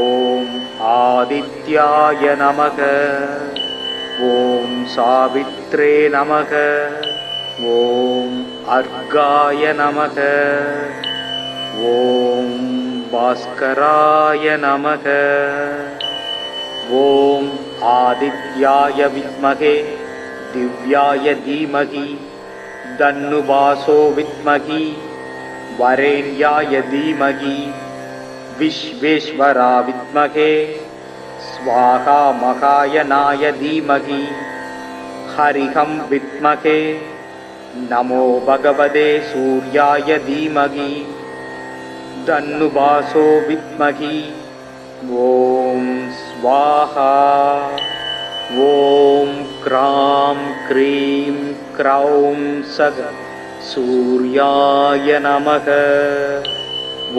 ஓம் ஆதித்யாய நமக. ஓம் சாவித்ரே நமக. ஓம் அர்காய நமக. ஓம் பாஸ்கராய நமக. ஓம் ஆதித்யாய வித்மகே திவ்யாய தீமகி தன்னுபாசோ வித்மகி வரேண்யாய தீமகி விஸ்வேஸ்வரா வித்மகே ஸ்வாஹா மகாயனாய தீமகி ஹரிஹம் வித்மகே நமோ பகவதே சூர்யாய தீமகி தன்னுபாசோ வித்மகி. ஓம் ஸ்வாஹா. ஓம் க்ராம் க்ரீம் க்ரௌம் சக சூர்யாய நமக.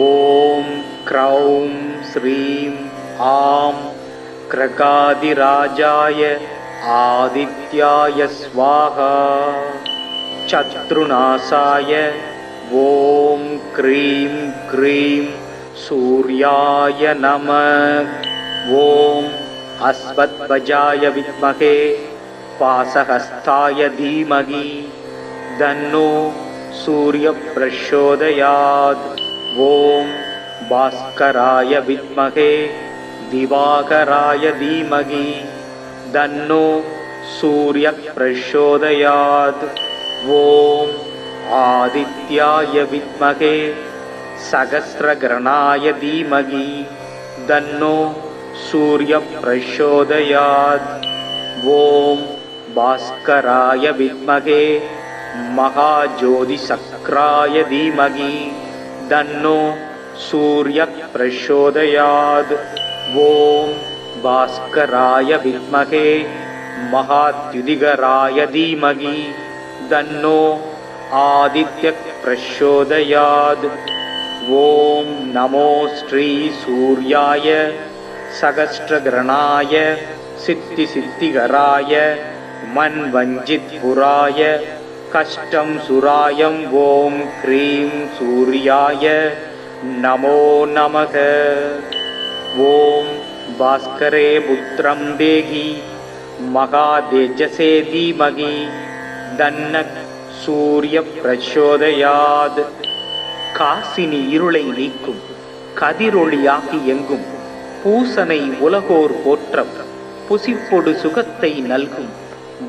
ஓம் க்ரௌம் ஸ்ரீம் ஆம் க்ரகாதிராஜாய ஆதித்யாய ஸ்வாஹா. சத்ருநாசாய ஓம் க்ரீம் க்ரீம் சூர்யாய நமः. ஓம் அஸ்வத்வஜாய வித்மகே பாசஹஸ்தாய தீமகி தன்னோ சூரிய பிரச்சோதயாத். ஓம் பாஸ்கராய வித்மகே திவாகராய தீமகி தன்னோ சூரிய பிரச்சோதயாத். ஓம் ஆதித்யாய வித்மகே சகஸ்ரகிரணாய தீமகி தன்னோ சூரிய பிரச்சோதயாத். ஓம் பாஸ்கராய வித்மகே மகாஜோதிசக்ராய தீமகி தன்னோ சூரிய பிரச்சோதயாத். ஓம் பாஸ்கராய வித்மகே மகாத்யுதிகராய தீமகி தன்னோ आदित्यः प्रचोदयात्। ॐ नमो श्री सूर्याय सहस्रग्रहणाय सिद्धिसिद्धिकराय मन्वञ्जितपुराय कष्टं सुरायं ॐ क्रीं सूर्याय नमो नमः। ॐ भास्करे पुत्रं देहि महातेजसे धीमहि तन्नः सूर्यः प्रचोदयात्। காசினி இருளை நீக்கும் கதிரொளியாகி எங்கும் பூசனை உலகோர் போற்றம் புசிப்பொடு சுகத்தை நல்கும்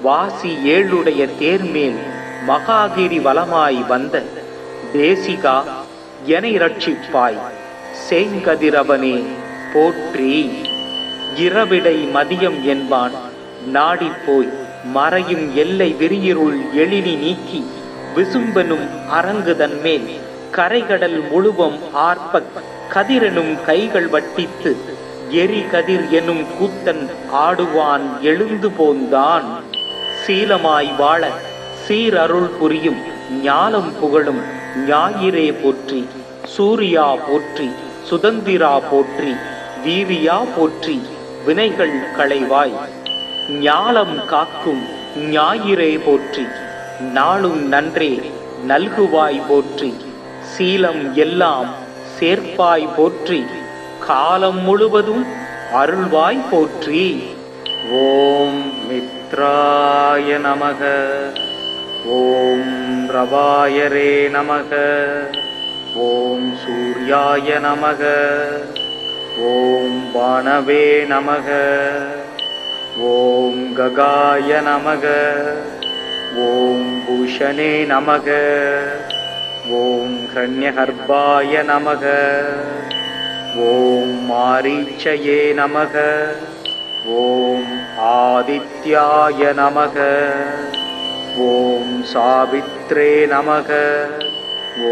வாசி ஏழுடைய தேர்மேல் மகாகிரி வலமாய் வந்த தேசிகா எனை ரட்சிப்பாய் சேங்கதிரவனே போற்றி. இரவிடை மதியம் என்பான் நாடிப்போய் மறையும் எல்லை விரியிருள் எழினி நீக்கி விசும்பெனும் அரங்குதன் மேல் கரைகடல் முழுவம் ஆர்ப்ப கதிரெனும் கைகள் வட்டித்து எரி கதிர் எனும் கூத்தன் ஆடுவான் எழுந்து போந்தான். சீலமாய் வாழ சீரருள் புரியும் ஞாலம் புகழும் ஞாயிறே போற்றி. சூர்யா போற்றி, சுதந்திரா போற்றி, வீரியா போற்றி, வினைகள் களைவாய் ஞாலம் காக்கும் ஞாயிறே போற்றி. நாளும் நன்றே நல்குவாய் போற்றி. சீலம் எல்லாம் சேர்ப்பாய் போற்றி. காலம் முழுவதும் அருள்வாய் போற்றி. ஓம் மித்ராய நமக. ஓம் ரவாயரே நமக. ஓம் சூர்யாய நமக. ஓம் பானவே நமக. ஓம் ககாய நமக. ஓம் பூஷணே நமக. ஓம் ஹ்ரண்யகர்பாய நமக. ஓம் மாரீச்சயே நமக. ஓம் ஆதித்யாய நமக. ஓம் சாவித்ரே நமக.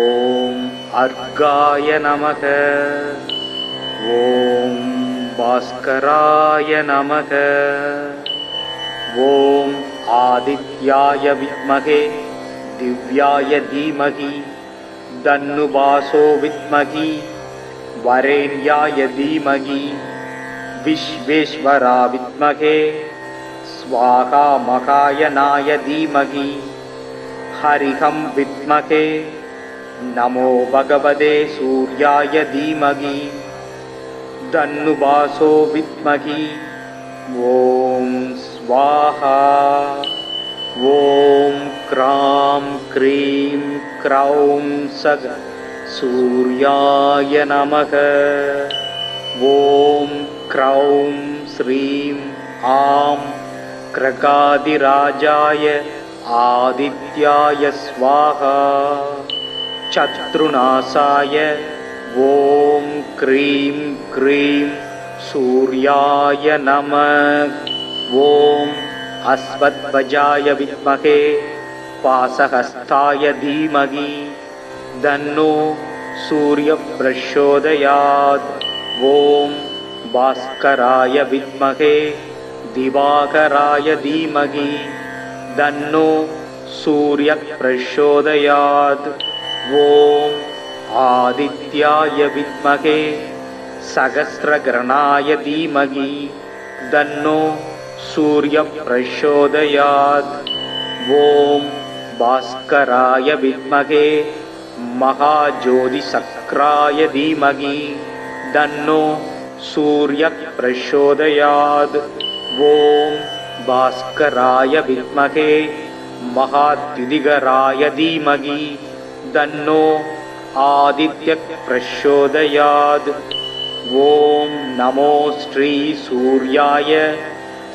ஓம் அர்காய நமக. ஓம் பாஸ்கராய நமக. ஓம் ஆதித்யாய வித்மகே दिव्याय धीमहि तन्नो विद्महि वरेण्याय धीमहि विश्वेश्वरा विद्महे स्वाहा महायनाय धीमहि हरिहं विद्महे नमो भगवते सूर्याय धीमहि तन्नो विद्महि ॐ स्वाहा। ॐ क्रां क्रीं क्रौं सग सूर्याय नमः। ॐ क्रौं श्रीं आं क्रकादिराजाय आदित्याय स्वाहा। शत्रुनाशाय ॐ क्रीं क्रीं सूर्याय नमः। ॐ अश्वत्थवजाय विद्महे पाशहस्ताय धीमहि तन्नो सूर्यः प्रचोदयात्। ॐ भास्कराय विद्महे दिवाकराय धीमहि तन्नो सूर्यः प्रचोदयात्। ॐ आदित्याय विद्महे सहस्रग्रहणाय धीमहि तन्नो सूर्यः प्रचोदयात्। ॐ भास्कराय विद्महे महाज्योतिशक्राय धीमहि तन्नो सूर्यः प्रचोदयात्। ॐ भास्कराय विद्महे महाद्युतिकराय धीमहि तन्नो आदित्यः प्रचोदयात्। ॐ नमो श्री सूर्याय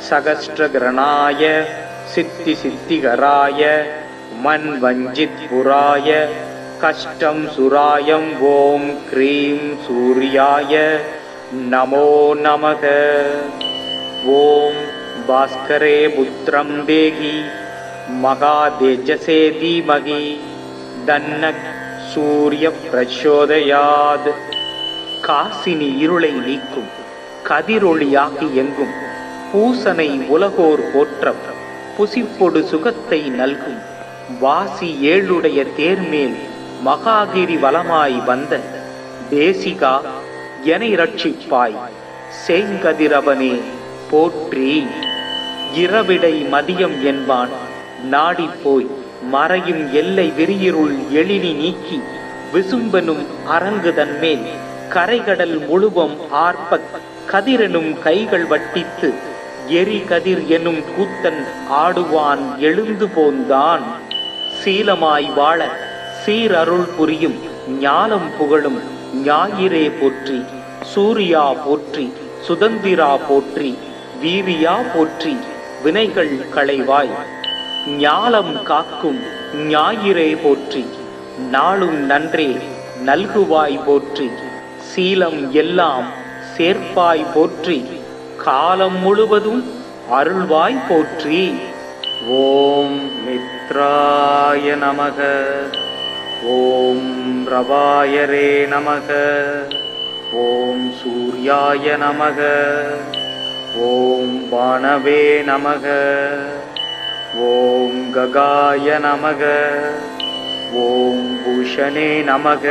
सहस्रग्रहणाय सिद्धिसिद्धिकराय मन्वञ्जितपुराय कष्टं सुरायं ॐ क्रीं सूर्याय नमो नमः। ॐ भास्करे पुत्रं देहि महातेजसे धीमहि तन्नः सूर्यः प्रचोदयात्। காசினி இருளை நீக்கும் கதிரொளியாகி எங்கும் பூசனை உலகோர் போற்றம் புசிப்பொடு சுகத்தை நல்கும் வாசி ஏழுடைய தேர்மேல் மகாகிரி வலமாய் வந்த தேசிகா எனை ரட்சிப்பாய் செங்கதிரவனே போற்றி. இரவிடை மதியம் என்பான் நாடிப்போய் மறையும் எல்லை விரியிருள் எழினி நீக்கி விசும்பனும் அரங்குதன்மேல் கரைகடல் முழுவம் ஆர்ப்ப கதிரெனும் கைகள் வட்டித்து எரி கதிர் எனும் கூத்தன் ஆடுவான் எழுந்து போந்தான். சீலமாய் வாழ சீரருள் புரியும் ஞானம் புகழும் ஞாயிறே போற்றி. சூர்யா போற்றி, சுதந்திரா போற்றி, வீரியா போற்றி, வினைகள் களைவாய் ஞாலம் காக்கும் ஞாயிறே போற்றி. நாளும் நன்றே நல்குவாய் போற்றி, சீலம் எல்லாம் சேர்ப்பாய் போற்றி, காலம் முழுவதும் அருள்வாய் போற்றி. ஓம் மித்ராய நமக, ஓம் ரவாயரே நமக, ஓம் சூர்யாய நமக, ஓம் பானவே நமக, ஓம் ககாய நமக, ஓம் பூஷணே நமக,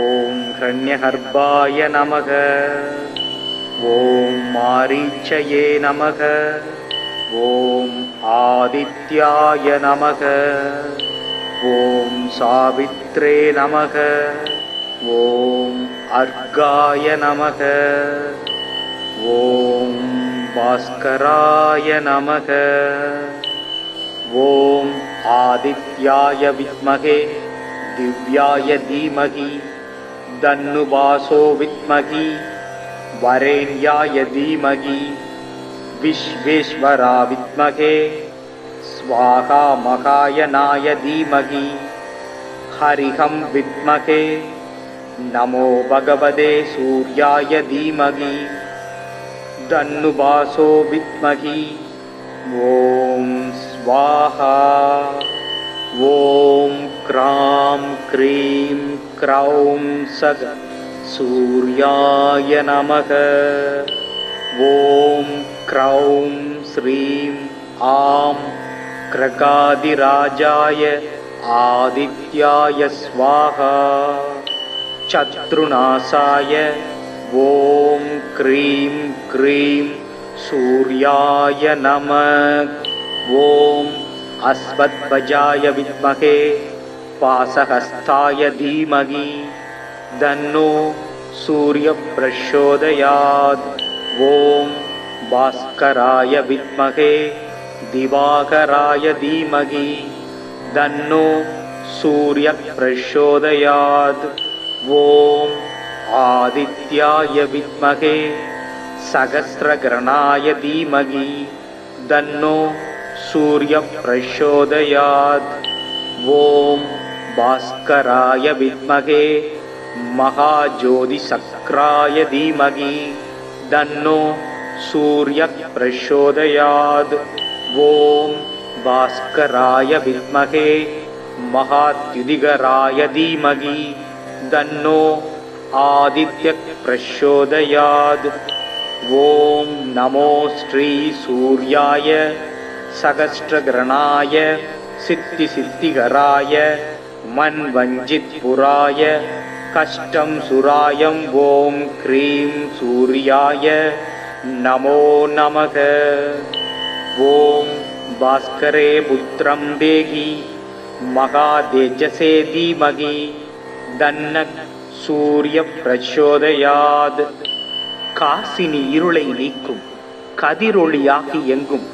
ஓம் ஹ்ரண்யகர்பாய நமக, ஓம் மாரீச்சயே நமக, ஓம் ஆதித்யாய நமக, ஓம் சாவித்ரே நமக, ஓம் அர்காய நமக, ஓம் பாஸ்கராய நமக, ஓம் ஆதித்யாய வித்மகே திவ்யாய தீமகி தன்னுபாசோ வித்மகி வரேண்யாய தீமகி விஸ்வேஸ்வரா வித்மகே ஸ்வாஹா மகாயனாய தீமகி ஹரிஹம் வித்மகே நமோ பகவதே சூர்யாய தீமகி தன்னுபாசோ வித்மகி ஓம் ஸ்வாஹா. ஓம் க்ராம் க்ரீம் க்ரௌம் சக சூர்யாய நமக. ஓம் க்ரௌம் ஸ்ரீம் ஆம் க்ரகாதிராஜாய ஆதித்யாய ஸ்வாஹா. சத்ருநாசாய ஓம் க்ரீம் க்ரீம் சூர்யாய நமக. ஓம் அஸ்வத்வஜாய வித்மகே பாசஹஸ்தாய தீமகி தன்னோ சூரிய பிரச்சோதயாத். ஓம் பாஸ்கராய வித்மகே திவாகராய தீமகி தன்னோ சூரிய பிரச்சோதயாத். ஓம் ஆதித்யாய வித்மகே சகஸ்ரகரணாய தீமகி தன்னோ சூரிய பிரச்சோதயாத். ஓம் பாஸ்கராய வித்மகே மகாஜோதிசக்ராய தீமகி தன்னோ சூரிய பிரச்சோதயாத். ஓம் பாஸ்கராய வித்மகே மகாத்யுதிகராய தீமகி தன்னோ ஆதித்ய பிரச்சோதயாத். ஓம் நமோ ஸ்ரீ சூர்யாய சகஸ்ரகரணாய சித்தி சித்திகராய மன்வஞ்சித் புராய கஷ்டம் சுராயம். ஓம் க்ரீம் சூர்யாய நமோ நமக. ஓம் பாஸ்கரே புத்திரம் தேகி மகாதேஜசே தீமகி தன்ன சூரிய பிரச்சோதயாத். காசினி இருளை நீக்கும் கதிரொளியாகி எங்கும்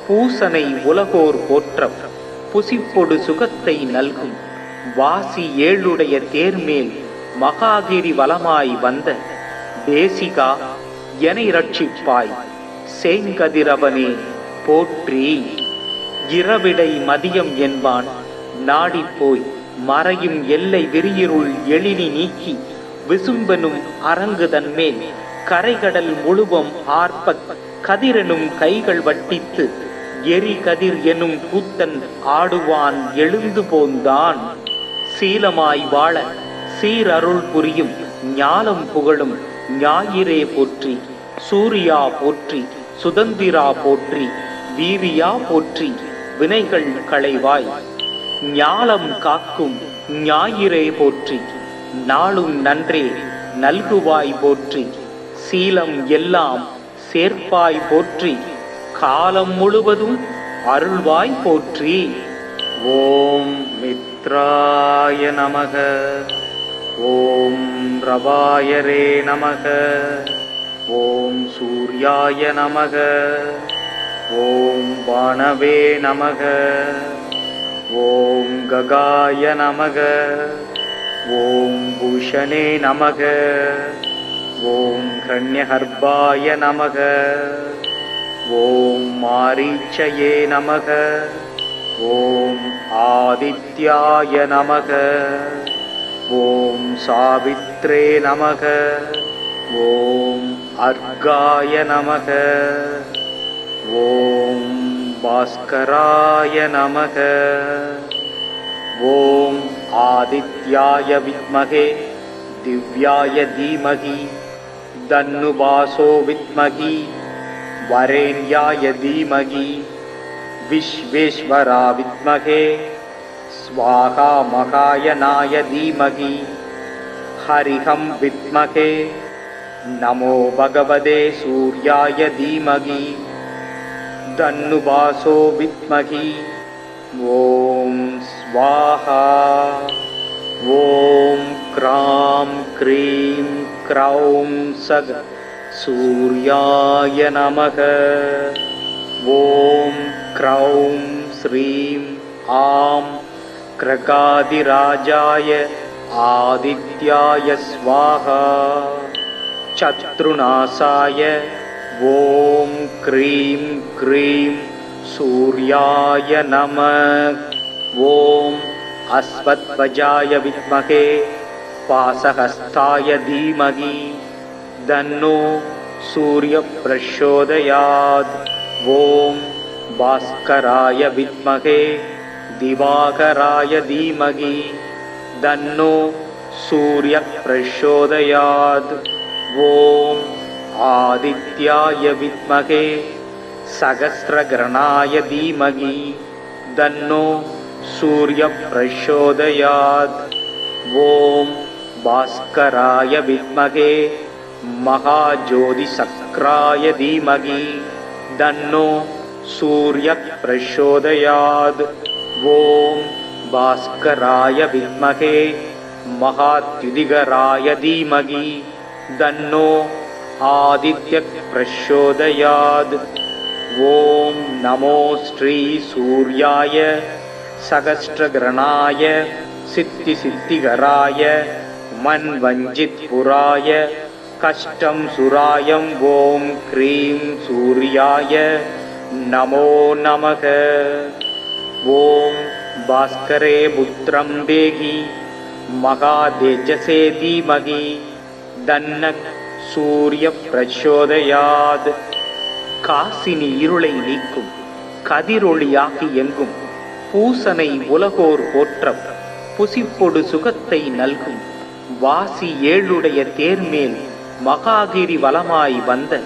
பூசனை உலகோர் போற்றம் புசிப்பொடு சுகத்தை நல்கும் வாசி ஏழுடைய தேர்மேல் மகாகிரி வலமாய் வந்த தேசிகா எனை ரட்சிப்பாய் செங்கதிரவனே போற்றி. இரவிடை மதியம் என்பான் நாடிப்போய் மறையும் எல்லை விரியிருள் எழினி நீக்கி விசும்பனும் அரங்குதன்மேல் கரைகடல் முழுவம் ஆர்ப்ப கதிரெனும் கைகள் வட்டித்து எரி கதிர் எனும் கூத்தன் ஆடுவான் எழுந்து போந்தான். சீலமாய் வாழ சீரருள் புரியும் ஞானம் புகழும் ஞாயிறே போற்றி. சூர்யா போற்றி, சுதந்திரா போற்றி, வீரியா போற்றி, வினைகள் களைவாய். ஞாலம் காக்கும் ஞாயிறே போற்றி, நாளும் நன்றே நல்குவாய் போற்றி, சீலம் எல்லாம் சேர்ப்பாய் போற்றி, காலம் முழுவதும் அருள்வாய் போற்றி. ஓம் மித்ராய நமக. ஓம் ரவாயரே நமக. ஓம் சூர்யாய நமக. ஓம் பாணவே நமக. ஓம் ககாய நமக. ஓம் பூஷணே நமக. ஓம் ஹ்ரண்யஹர்பாய நமக. ஓம் மாரீச்சயே நமக. ஓம் ஆதித்யாய நமக. ஓம் சாவித்ரே நமக. ஓம் அர்காய நமக. ஓம் பாஸ்கராய நமக. ஓம் ஆதித்யாய வித்மகே திவ்யாய தீமகி தன்னுபாசோ வித்மகி வரேண்யாய தீமகி விஸ்வேஸ்வரா வித்மகே ஸ்வாஹா மகாயனாய தீமகி ஹரிஹம் வித்மகே நமோ பகவதே சூர்யாய தீமகி தன்னுபாசோ வித்மகி ஓம் ஸ்வாஹா. ஓம் க்ராம் க்ரீம் க்ரௌம் சக சூர்யாய நமக. ஓம் க்ரௌம் ஸ்ரீம் ஆம் க்ரகாதிராஜாய ஆதித்யாய ஸ்வாஹா. சத்ருநாசாய ஓம் க்ரீம் க்ரீம் சூர்யாய நமः. ஓம் அஸ்வத்வஜாய வித்மகே பாசஹஸ்தாய தீமகி தன்னோ சூர்ய பிரச்சோதயாத். ஓம் பாஸ்கராய வித்மகே திவாகராய தீமகி தன்னோ சூர்ய பிரச்சோதயாத். ஓம் ஆதித்யாய வித்மகே சகஸ்ரகரணாய தீமகி தன்னோ சூர்ய பிரச்சோதயாத். ஓம் பாஸ்கராய வித்மகே மகாஜோதிசக்ராய தீமகி தன்னோ சூர்ய பிரச்சோதயாத். ஓம் பாஸ்கராய வித்மகே மகாத்யுதிகராய தீமகி தன்னோ ஆதித்ய பிரச்சோதயாத். ஓம் நமோ ஸ்ரீ சூர்யாய சகஸ்ரகரணாய சித்தி சித்திகராய மன்வஞ்சித் புராய கஷ்டம் சுராயம். ஓம் க்ரீம் சூர்யாய நமோ நமக. ஓம் பாஸ்கரே புத்ரம் தேகி மகாதேஜசே தீமகி தன்ன சூர்ய பிரச்சோதயாத். காசினி இருளை நீக்கும் கதிரொளியாகி எங்கும் பூசனை உலகோர் போற்ற புசிப்பொடு சுகத்தை நல்கும் வாசி ஏழுடைய தேர்மேல் மகாகிரி வலமாய் வந்த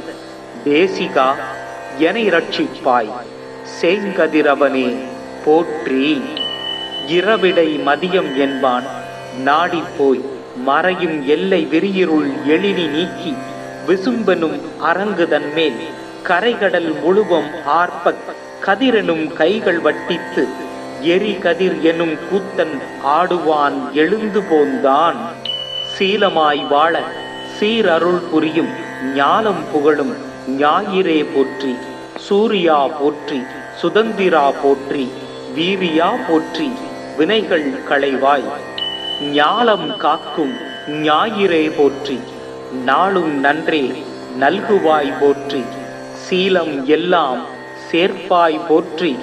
தேசிகா எனை ரட்சிப்பாய் சேங்கதிரவனே போற்றி. இரவிடை மதியம் என்பான் நாடிப்போய் மறையும் எல்லை விரியிருள் எழினி நீக்கி விசும்பெனும் அரங்குதன்மேல் கரைகடல் முழுவம் ஆர்ப்ப கதிரெனும் கைகள் வட்டித்து எரி கதிர் எனும் கூத்தன் ஆடுவான் எழுந்து போந்தான். சீலமாய் வாழ சீரருள் புரியும் ஞானம் புகழும் ஞாயிறே போற்றி, சூர்யா போற்றி, சுதந்திரா போற்றி, வீரியா போற்றி, வினைகள் களைவாய். ஞாலம் காக்கும் ஞாயிறே போற்றி, நாளும் நன்றே நல்குவாய் போற்றி, சீலம் எல்லாம் சேர்ப்பாய் போற்றி,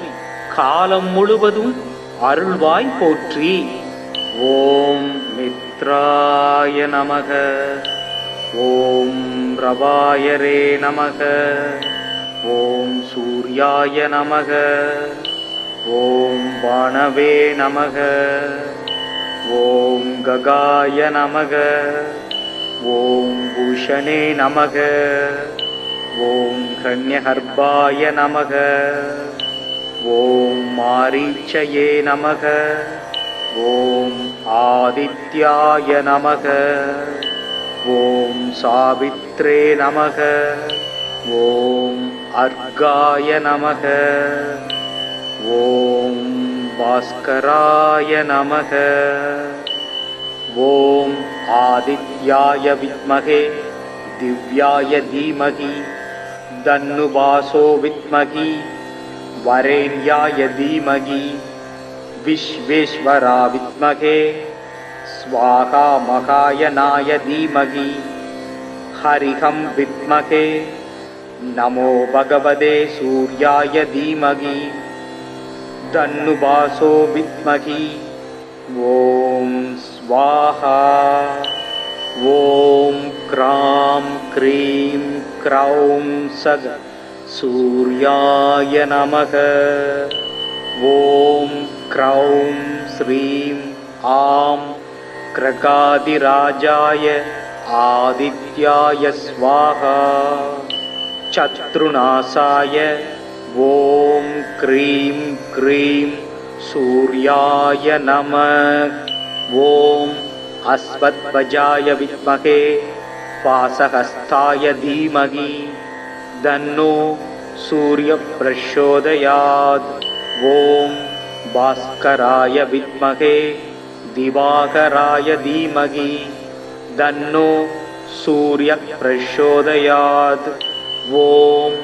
காலம் முழுவதும் அருள்வாய் போற்றி. ஓம் மித்ராய நமக. ஓம் ரவாயரே நமக. ஓம் சூர்யாய நமக. ஓம் பாணவே நமக. ஓம் ககாய நமக. ஓம் பூஷணே நமக. ஓம் ஹ்ரண்யஹர்பாய நமக. ஓம் மாரீச்சயே நமக. ஓம் ஆதித்யாய நமக. ஓம் சாவித்ரே நமக. ஓம் அர்காய நமக. ஓம் பாஸ்கராய நமக. ஓம் ஆதித்யாய வித்மகே திவ்யாய தீமகி தன்னுபாசோ வித்மகி வரேண்யாய தீமகி விஸ்வேஸ்வரா வித்மகே ஸ்வாகா மகாயனாய தீமகி ஹரிஹம் வித்மகே நமோ பகவதே சூர்யாய தீமகி தன்னுபாசோ வித்மகி ஓம் ஸ்வாஹா. ஓம் க்ராம் க்ரீம் க்ரௌம் சக சூர்யாய நமக. ஓம் க்ரௌம் ஸ்ரீம் ஆம் க்ரகாதிராஜாய ஆதித்யாய ஸ்வாஹா. சத்ருநாசாய ஓம் க்ரீம் க்ரீம் சூர்யாய நமः. ஓம் அஸ்வத்வஜாய வித்மகே பாசஹஸ்தாய தீமகி தன்னோ சூரிய பிரச்சோதயாத். ஓம் பாஸ்கராய வித்மகே திவாகராய தீமகி தன்னோ சூரிய பிரச்சோதயாத். ஓம்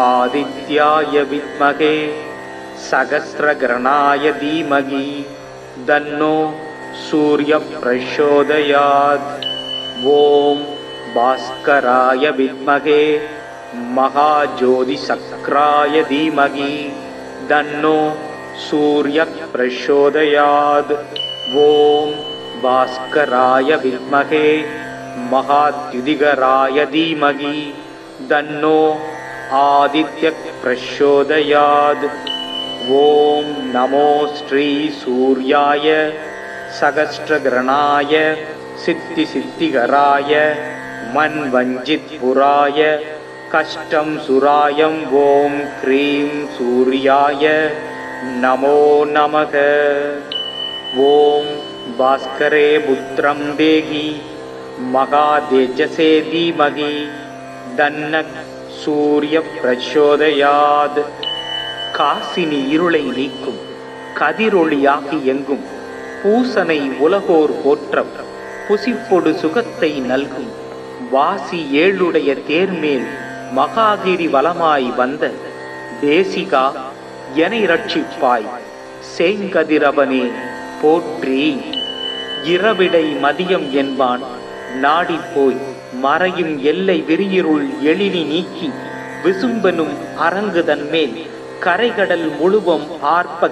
ஆதித்யாய வித்மகே சகஸ்ரகரணாய தீமகி தன்னோ சூரிய பிரச்சோதயாத். ஓம் பாஸ்கராய வித்மகே மகாஜோதி சக்ராய தீமகி தன்னோ சூரிய பிரச்சோதயாத். ஓம் பாஸ்கராய வித்மகே மகாத்யுதிகராய தீமகி தன்னோ ஆதித்ய பிரச்சோதயாத். ஓம் நமோ ஸ்ரீ சூர்யாய சகஸ்ரகரணாய சித்தி சித்திகராய மன்வஞ்சித் புராய கஷ்டம் சுராயம். ஓம் க்ரீம் சூர்யாய நமோ நமக. ஓம் பாஸ்கரே புத்ரம் தேகி மகாதேஜசே தீமகி தன்ன சூரிய பிரச்சோதயாத். காசினி இருளை நீக்கும் கதிரொளியாகி எங்கும் பூசனை உலகோர் போற்றம் புசிப்பொடு சுகத்தை நல்கும் வாசி ஏழுடைய தேர்மேல் மகாகிரி வலமாய் வந்த தேசிகா எனை ரட்சிப்பாய் சேங்கதிரவனே போற்றி. இரவிடை மதியம் என்பான் நாடிப்போய் மறையும் எல்லை விரியிருள் எழினி நீக்கி விசும்பெனும் அரங்குதன் மேல் கரைகடல் முழுவம் ஆர்ப்ப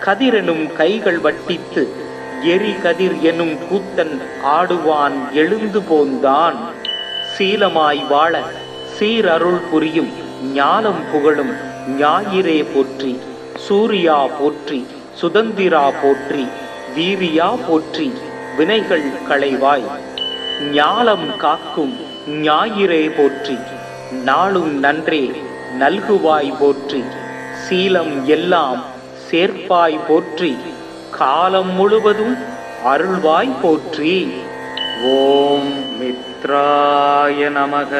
கதிரெனும் கைகள் வட்டித்து எரி கதிர் எனும் கூத்தன் ஆடுவான் எழுந்து போந்தான். சீலமாய் வாழ சீரருள் புரியும் ஞானம் புகழும் ஞாயிறே போற்றி. சூர்யா போற்றி. சுதந்திரா போற்றி. வீரியா போற்றி. வினைகள் களைவாய் ஞாலம் காக்கும் ஞாயிறே போற்றி. நாளும் நன்றே நல்குவாய் போற்றி. சீலம் எல்லாம் சேர்ப்பாய் போற்றி. காலம் முழுவதும் அருள்வாய் போற்றி. ஓம் மித்ராய நமக.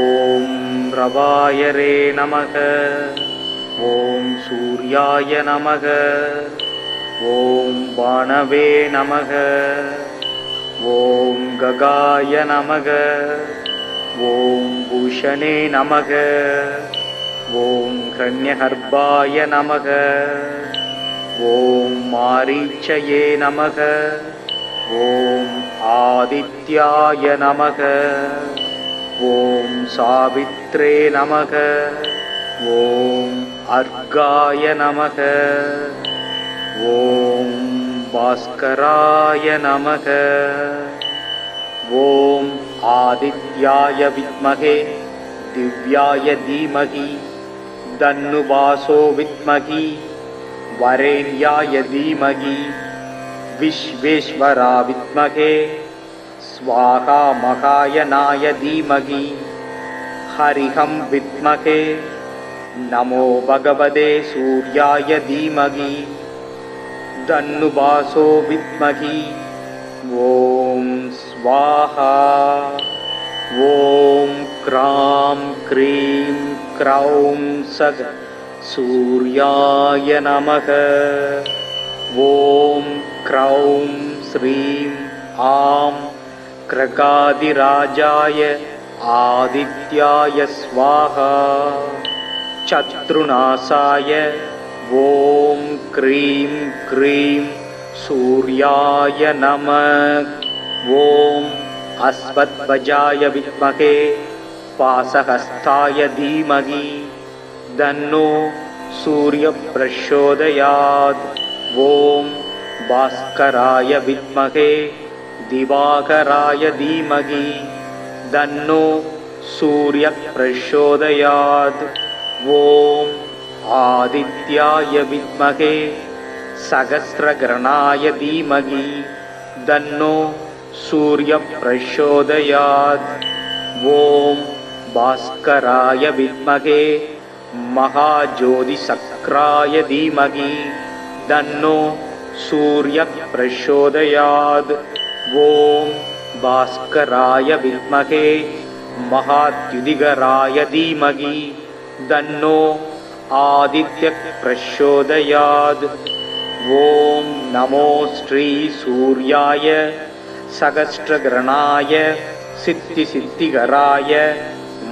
ஓம் ரவாயரே நமக. ஓம் சூர்யாய நமக. ஓம் பாணவே நமக. ஓம் ககாய நமக. ஓம் பூஷணே நமக. ஓம் ஹ்ரண்யகர்பாய நமக. ஓம் மாரீச்சயே நமக. ஓம் ஆதித்யாய நமக. ஓம் சாவித்ரே நமக. ஓம் அர்காய நமக. ஓம் பாஸ்கராய நமக. ஓம் ஆதித்யாய வித்மகே திவ்யாய தீமகி தன்னுபாசோ வித்மகி வரேண்யாய தீமகி விஸ்வேஸ்வரா வித்மகே ஸ்வாகா மகாயனாய தீமகி ஹரிஹம் வித்மகே நமோ பகவதே சூர்யாய தீமகி தன்னுபாசோ வித்மகி ஓம் ஸ்வாஹா. ஓம் க்ராம் க்ரீம் க்ரௌம் சக சூர்யாய நமக. ஓம் க்ரௌம் ஸ்ரீம் ஆம் க்ரகாதிராஜாய ஆதித்யாய ஸ்வாஹா. சத்ருநாசாய ஓம் க்ரீம் க்ரீம் சூர்யாய நமக. ஓம் அஸ்வத்வஜாய வித்மகே பாசஹஸ்தாய தீமகி தன்னோ சூரிய பிரச்சோதயாத். ஓம் பாஸ்கராய வித்மகே திவாகராய தீமகி தன்னோ சூரிய பிரச்சோதயாத். ஓம் ஆதித்யாய வித்மகே சகஸ்ரகரணாய தீமகி தன்னோ சூரிய பிரச்சோதயாத். ஓம் பாஸ்கராய வித்மகே மகாஜோதிசக்ராய தீமகி தன்னோ சூரிய பிரச்சோதயாத். ஓம் பாஸ்கராய வித்மகே மகாத்யுதிகராய தீமகி தன்னோ ஆதித்ய பிரச்சோதயாத். ஓம் நமோ ஸ்ரீ சூர்யாய சகஸ்ரகரணாய சித்தி சித்திகராய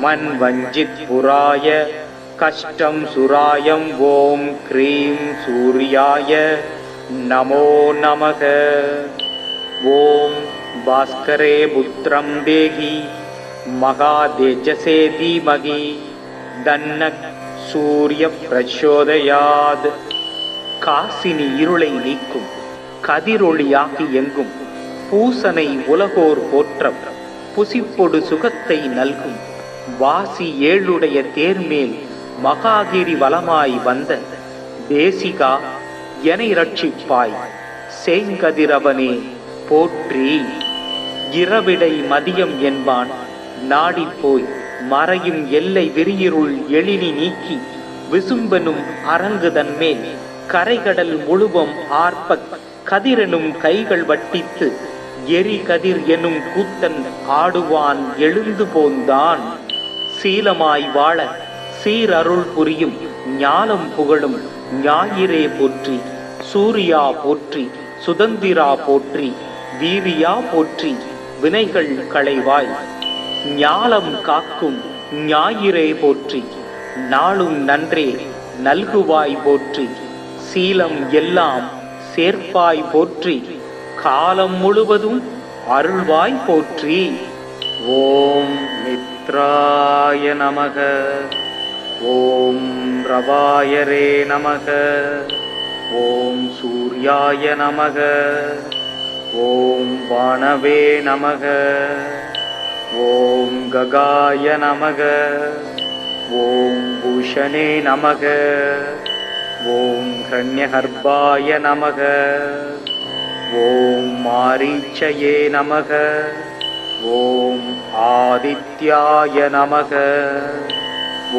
மன்வஞ்சித் புராய கஷ்டம் சுராயம். ஓம் க்ரீம் சூர்யாய நமோ நமக. ஓம் பாஸ்கரே புத்திரம் தேகி மகாதேஜசே தீமகி தன்ன சூரிய பிரச்சோதயாத். காசினி இருளை நீக்கும் கதிரொளியாகி எங்கும் பூசனை உலகோர் போற்ற புசிப்பொடு சுகத்தை நல்கும் வாசி ஏழுடைய தேர்மேல் மகாகிரி வலமாய் வந்த தேசிகா எனை ரட்சிப்பாய் சேங்கதிரவனே போற்றி. இரவிடை மதியம் என்பான் நாடிப்போய் மறையும் எல்லை விரியிருள் எழினி நீக்கி விசும்பெனும் அரங்குதன்மேல் கரைகடல் முழுவம் ஆர்ப்ப கதிரெனும் கைகள் வட்டித்து எரி கதிர் எனும் கூத்தன் ஆடுவான் எழுந்து போந்தான். சீலமாய் வாழ சீரருள் புரியும் ஞானம் புகழும் ஞாயிறே போற்றி. சூர்யா போற்றி, சுதந்திரா போற்றி, வீரியா போற்றி, வினைகள் களைவாய் ஞாலம் காக்கும் ஞாயிறே போற்றி. நாளும் நன்றே நல்குவாய் போற்றி, சீலம் எல்லாம் சேர்ப்பாய் போற்றி, காலம் முழுவதும் அருள்வாய் போற்றி. ஓம் மித்ராய நமக. ஓம் ரவாயரே நமக. ஓம் சூர்யாய நமக. ஓம் வானவே நமக. ஓம் ககாய நமக. ஓம் பூஷணே நமக. ஓம் ஹ்ரண்யஹர்பாய நமக. ஓம் மாரீச்சயே நமக. ஓம் ஆதித்யாய நமக.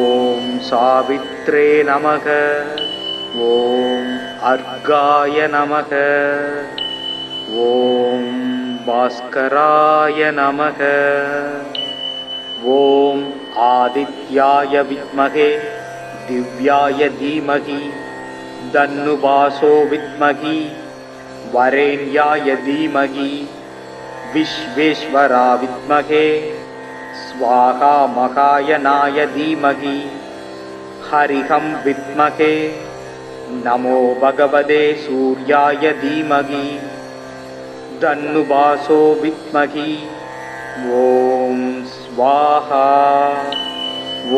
ஓம் சாவித்ரே நமக. ஓம் அர்காய நமக. ஓம் பாஸ்கராய நமக. ஓம் ஆதித்யாய வித்மகே திவ்யாய தீமகி தன்னுபாசோ வித்மகி வரேண்யாய தீமகி விஸ்வேஸ்வரா வித்மகே ஸ்வாஹா மகாயனாய தீமகி ஹரிஹம் வித்மகே நமோ பகவதே சூர்யாய தீமகி தன்னுபாசோ வித்மகி ஓம் ஸ்வாஹா.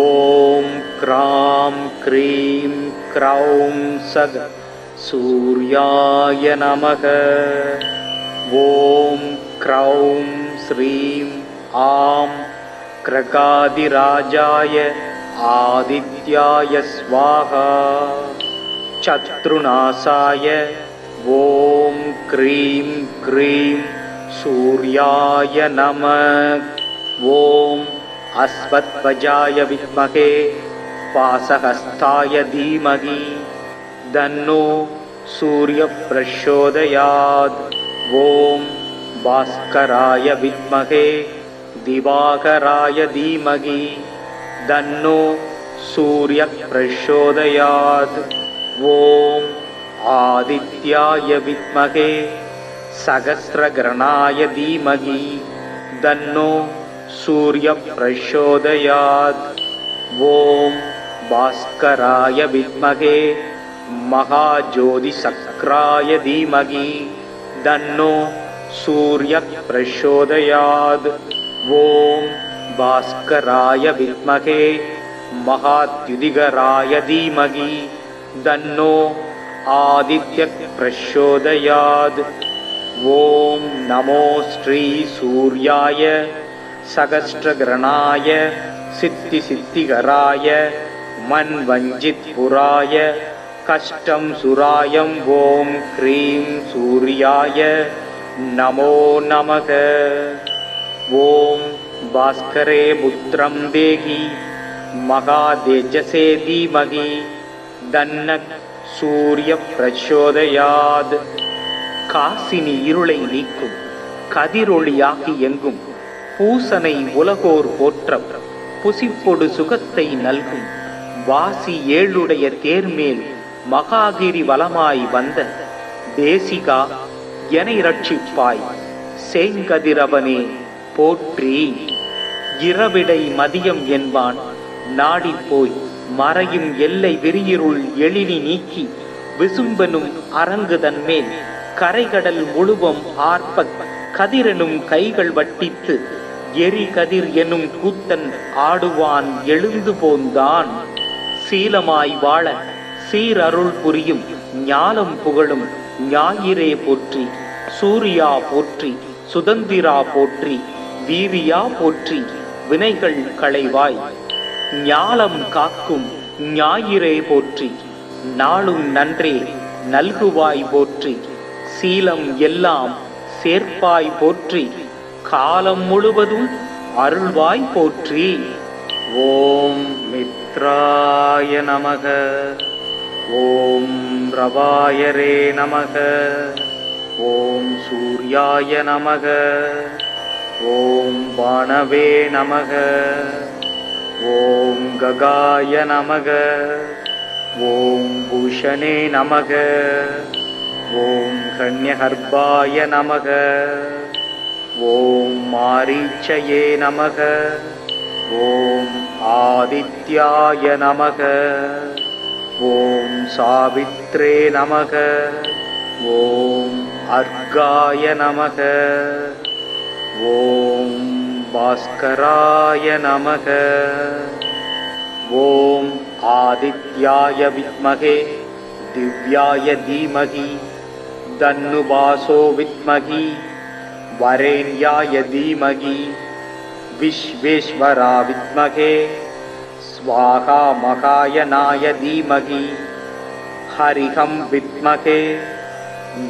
ஓம் க்ராம் க்ரீம் க்ரௌம் சக சூர்யாய நமக. ஓம் க்ரௌம் ஸ்ரீம் ஆம் க்ரகாதிராஜாய ஆதித்யாய ஸ்வாஹா. சத்ருநாசாய ஓம் க்ரீம் க்ரீம் சூர்யாய நமக. ஓம் அஸ்வத்வஜாய வித்மகே पाशहस्ताय धीमहि तन्नो सूर्यः प्रचोदयात्। ॐ भास्कराय विद्महे दिवाकराय धीमहि तन्नो सूर्यः प्रचोदयात्। ॐ आदित्याय विद्महे सहस्रग्रहणाय धीमहि तन्नो सूर्यः प्रचोदयात्। ॐ भास्कराय विद्महे महाज्योतिषक्राय धीमहि तन्नो सूर्यः प्रचोदयात्। ॐ भास्कराय विद्महे महाद्युतिकराय धीमहि तन्नो आदित्यः प्रचोदयात्। ॐ नमो श्री सूर्याय सहस्रग्रहणाय सिद्धिसिद्धिकराय मन्वञ्जितपुराय कष्टं सुराय ॐ क्रीं सूर्याय नमो नमः। ॐ भास्करे पुत्रं देहि महातेजसे धीमहि तन्नः सूर्यः प्रचोदयात्। காசினி இருளை நீக்கும் கதிரொளியாகி எங்கும் பூசனை உலகோர் போற்ற புசிப்பொடு சுகத்தை நல்கும் வாசி ஏழுடைய தேர்மேல் மகாகிரி வலமாய் வந்த தேசிகா எனை ரட்சிப்பாய் சேங்கதிரவனே போற்றி. இரவிடை மதியம் என்பான் நாடிப்போய் மறையும் எல்லை விரியிருள் எழினி நீக்கி விசும்பெனும் அரங்குதன் மேல் கரைகடல் முழுவம் ஆர்ப்ப கதிரெனும் கைகள் வட்டித்து எரி கதிர் எனும் கூத்தன் ஆடுவான் எழுந்து போந்தான். சீலமாய் வாழ சீரருள் புரியும் ஞாலம் புகழும் ஞாயிறே போற்றி. சூர்யா போற்றி, சுதந்திரா போற்றி, வீரியா போற்றி, வினைகள் களைவாய். ஞாலம் காக்கும் ஞாயிறே போற்றி, நாளும் நன்றே நல்குவாய் போற்றி. சீலம் எல்லாம் சேர்ப்பாய் போற்றி, காலம் முழுவதும் அருள்வாய் போற்றி. ஓம் மித்ராய நமக, ஓம் ரவாயரே நமக, ஓம் சூர்யாய நமக, ஓம் பாணவே நமக, ஓம் ககாய நமக, ஓம் பூஷணே நமக, ஓம் கன்யகர்பாய நமக, ஓம் மாரீச்சயே நமக, ஓம் ஆதித்யாய நமக, ஓம் சாவித்ரே நமக, ஓம் அர்காய நமக, ஓம் பாஸ்கராய நமக, ஓம் ஆதித்யாய வித்மகே திவ்யாய தீமகி தன்னுபாசோ வித்மகி வரேண்யாய தீமகி விஸ்வேஸ்வரா வித்மகே ஸ்வாஹா மகாயனாய தீமகி ஹரிஹம் வித்மகே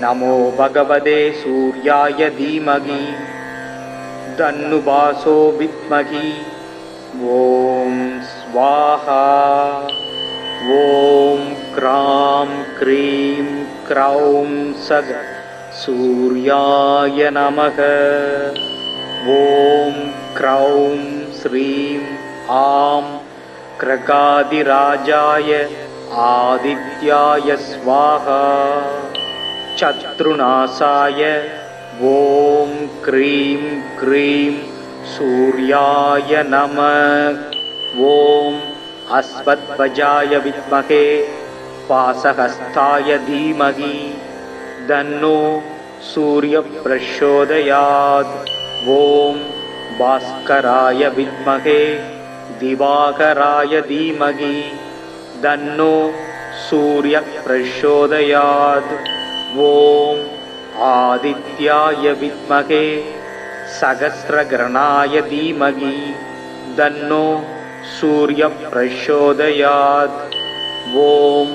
நமோ பகவதே சூர்யாய தீமகி தன்னுபாசோ வித்மகி ஓம் ஸ்வாஹா. ஓம் க்ராம் க்ரீம் க்ரௌம் சக சூர்யாய நமக. ஓம் க்ரௌம் ஸ்ரீம் ஆம் கிரகாதிராஜாய ஆதித்யாய ஸ்வாஹா. சத்ருநாசாய ஓம் க்ரீம் க்ரீம் சூர்யாய நமः. ஓம் அஸ்வத்வஜாய வித்மகே பாசஹஸ்தாய தீமகி தன்னோ சூர்யः பிரச்சோதயாத். ஓம் பாஸ்கராய வித்மகே திவாகராய தீமகி தன்னோ சூர்யः பிரச்சோதயாத். ஓம் ஆதித்யாய வித்மகே சகஸ்ரகிரணாய தீமகி தன்னோ சூர்யः பிரச்சோதயாத். ஓம்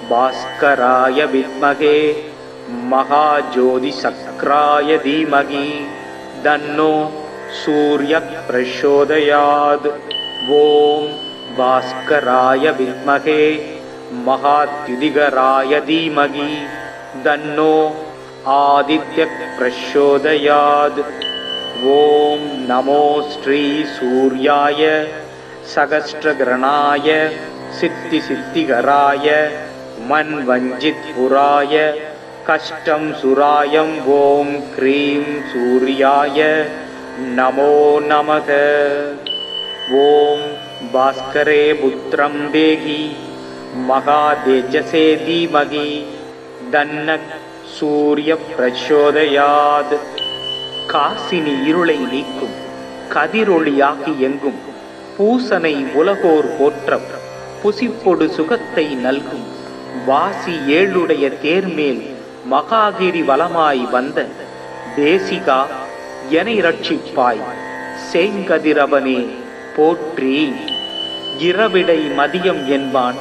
பாஸ்கராய வித்மகே மகாஜோதிசக்ராய தீமகி தன்னோ சூர்யः பிரச்சோதயாத். ஓம் பாஸ்கராய வித்மகே மகாத்யுதிகராய தீமகி தன்னோ ஆதித்யக் பிரச்சோதயாத். ஓம் நமோ ஸ்ரீ சூர்யாய சகஸ்ரகிரணாய சித்தி சித்திகராய மன்வஞ்சித் புராய கஷ்டம் சுராயம். ஓம் க்ரீம் சூர்யாய நமோ நமக. ஓம் பாஸ்கரே புத்திரம் தேகி மகாதேஜசே தீமகி தன்னக் சூரிய பிரச்சோதயாத். காசினி இருளை நீக்கும் கதிரொளியாகி எங்கும் பூசனை உலகோர் போற்ற புசிப்பொடு சுகத்தை நல்கும் வாசி ஏழுடைய தேர்மேல் மகாகிரி வலமாய் வந்த தேசிகா எனை ரட்சிப்பாய் சேங்கதிரவனே போற்றி. இரவிடை மதியம் என்பான்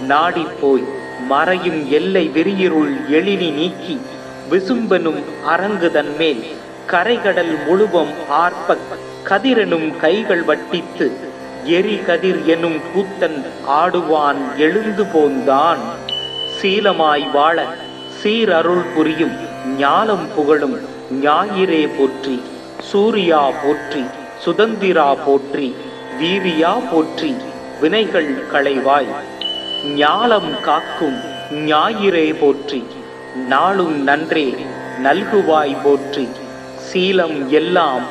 நாடிப்போய் மறையும் எல்லை விரியிருள் எழினி நீக்கி விசும்பெனும் அரங்குதன்மேல் கரைகடல் முழுவம் ஆர்ப்ப கதிரெனும் கைகள் வட்டித்து எரி கதிர் எனும் கூத்தன் ஆடுவான் எழுந்து போந்தான். சீலமாய் வாழ சீரருள் புரியும் ஞானம் புகழும் ஞாயிறே போற்றி. சூர்யா போற்றி, சுதந்திரா போற்றி, வீரியா போற்றி, வினைகள் களைவாய் ஞாலம் காக்கும் ஞாயிறே போற்றி. நாளும் நன்றே நல்குவாய் போற்றி, சீலம் எல்லாம்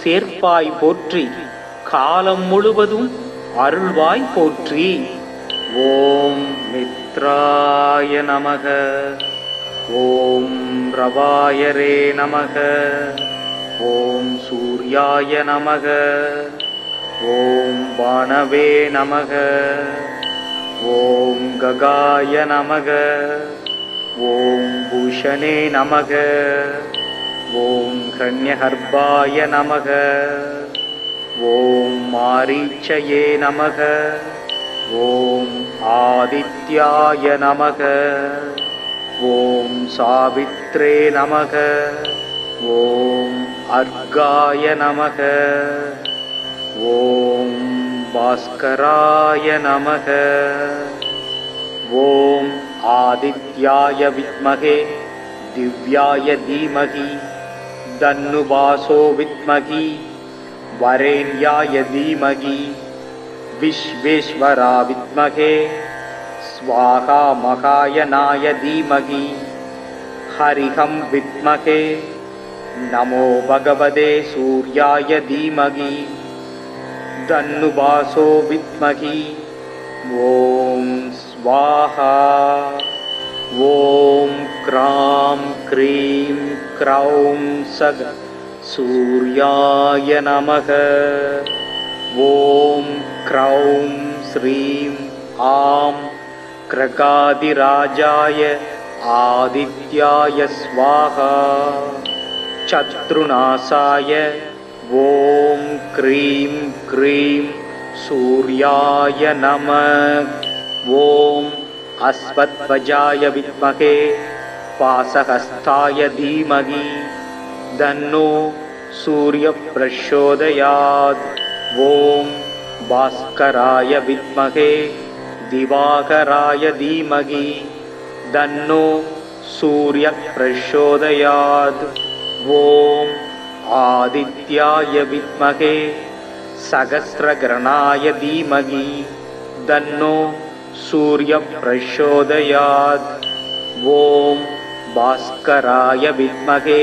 சேர்ப்பாய் போற்றி, காலம் முழுவதும் அருள்வாய் போற்றி. ஓம் மித்ராய நமக. ஓம் ரவாயரே நமக. ஓம் சூர்யாய நமக. ஓம் பாணவே நமக. ஓம் ககாய நமக. ஓம் பூஷணே நமக. ஓம் கன்யஹர்பாய நமக. ஓம் மாரீச்சயே நமக. ஓம் ஆதித்யாய நமக. ஓம் சாவித்ரே நமக. ஓம் அர்காய நமக. ஓம் பாஸ்கராய நமக. ஓம் ஆதித்யாய வித்மகே திவ்யாய தீமகி தன்னுபாசோ வித்மகி வரேண்யாய தீமகி விஸ்வேஸ்வரா வித்மகே ஸ்வாகா மகாயனாய தீமகி ஹரிஹம் வித்மகே நமோ பகவதே சூர்யாய தீமகி தன்னுபாசோ வித்மகி. ஓம் ஸ்வாஹா. ஓம் க்ராம் க்ரீம் க்ரௌம் சக சூர்யாய நமக. ஓம் க்ரௌம் ஸ்ரீம் ஆம் க்ரகாதிராஜாய ஆதித்யாய ஸ்வாஹா. சத்ருநாசாய ஓம் க்ரீம் க்ரீம் சூர்யாய நமः. ஓம் அஸ்வத்வஜாய வித்மகே பாசஹஸ்தாய தீமகி தன்னோ சூரிய பிரச்சோதயாத். ஓம் பாஸ்கராய வித்மகே திவாகராய தீமகி தன்னோ சூரிய பிரச்சோதயாத். ஓம் ஆதித்யாய வித்மகே சகஸ்ரகிரணாய தீமகி தன்னோ சூரிய பிரச்சோதயாத். ஓம் பாஸ்கராய வித்மகே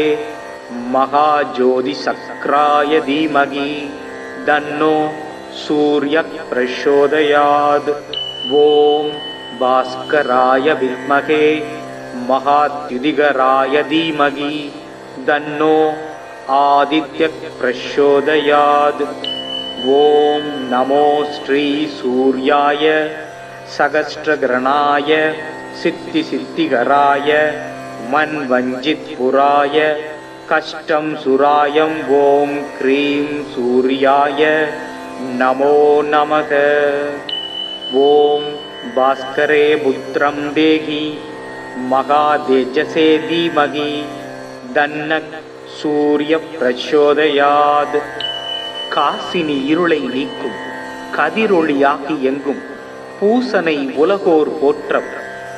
மகாஜோதிசக்ராய தீமகி தன்னோ சூரிய பிரச்சோதயாத். ஓம் பாஸ்கராய வித்மகே மகாத்யுதிகராய தீமகி தன்னோ ஆதித்ய பிரச்சோதயாத். ஓம் நமோ ஸ்ரீ சூர்யாய சகஸ்ரகிரணாய சித்தி சித்திகராய மன்வஞ்சித் புராய கஷ்டம் சுராயம். ஓம் க்ரீம் சூர்யாய நமோ நமக. ஓம் பாஸ்கரே புத்திரம் தேகி மகாதேஜசே தீமகி தன்னக் சூரிய பிரச்சோதயாத். காசினி இருளை நீக்கும் கதிரொளியாகி எங்கும் பூசனை உலகோர் போற்ற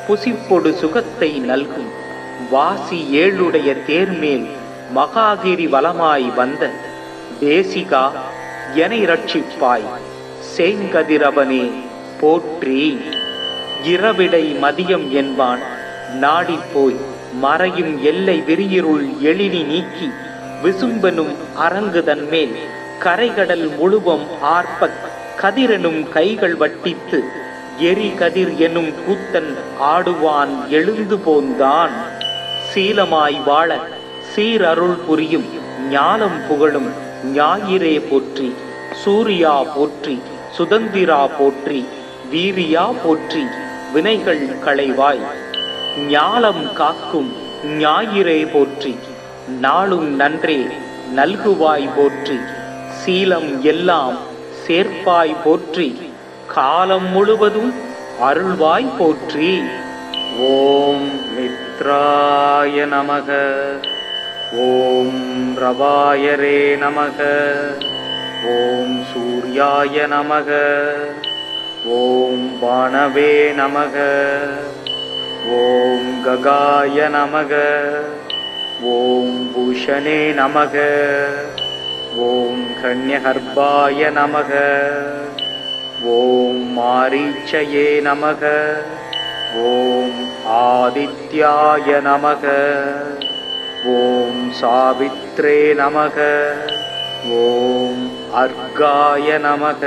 புசிப்பொடு சுகத்தை நல்கும் வாசி ஏழுடைய தேர்மேல் மகாகிரி வலமாய் வந்த தேசிகா எனை ரட்சிப்பாய் சேங்கதிரவனே போற்றி. இரவிடை மதியம் என்பான் நாடிப்போய் மறையும் எல்லை விரியிருள் எழினி நீக்கி விசும்பெனும் அரங்குதன் மேல் கரைகடல் முழுவம் ஆர்ப்ப கதிரெனும் கைகள் வட்டித்து எரி கதிர் எனும் கூத்தன் ஆடுவான் எழுந்து போந்தான். சீலமாய் வாழ சீரருள் புரியும் ஞானம் புகழும் ஞாயிறே போற்றி. சூரியா போற்றி, சுதந்திரா போற்றி, வீரியா போற்றி, வினைகள் களைவாய் ஞாலம் காக்கும் ஞாயிறே போற்றி. நாளும் நன்றே நல்குவாய் போற்றி, சீலம் எல்லாம் சேர்ப்பாய் போற்றி, காலம் முழுவதும் அருள்வாய் போற்றி. ஓம் மித்ராய நமக, ஓம் ரவாயரே நமக, ஓம் சூர்யாய நமக, ஓம் பாணவே நமக, ஓம் ககாய நமக, ஓம் பூஷணே நமக, ஓம் கன்யகர்பாய நமக, ஓம் மாரீச்சயே நமக, ஓம் ஆதித்யாய நமக, ஓம் சாவித்ரே நமக, ஓம் அர்காய நமக,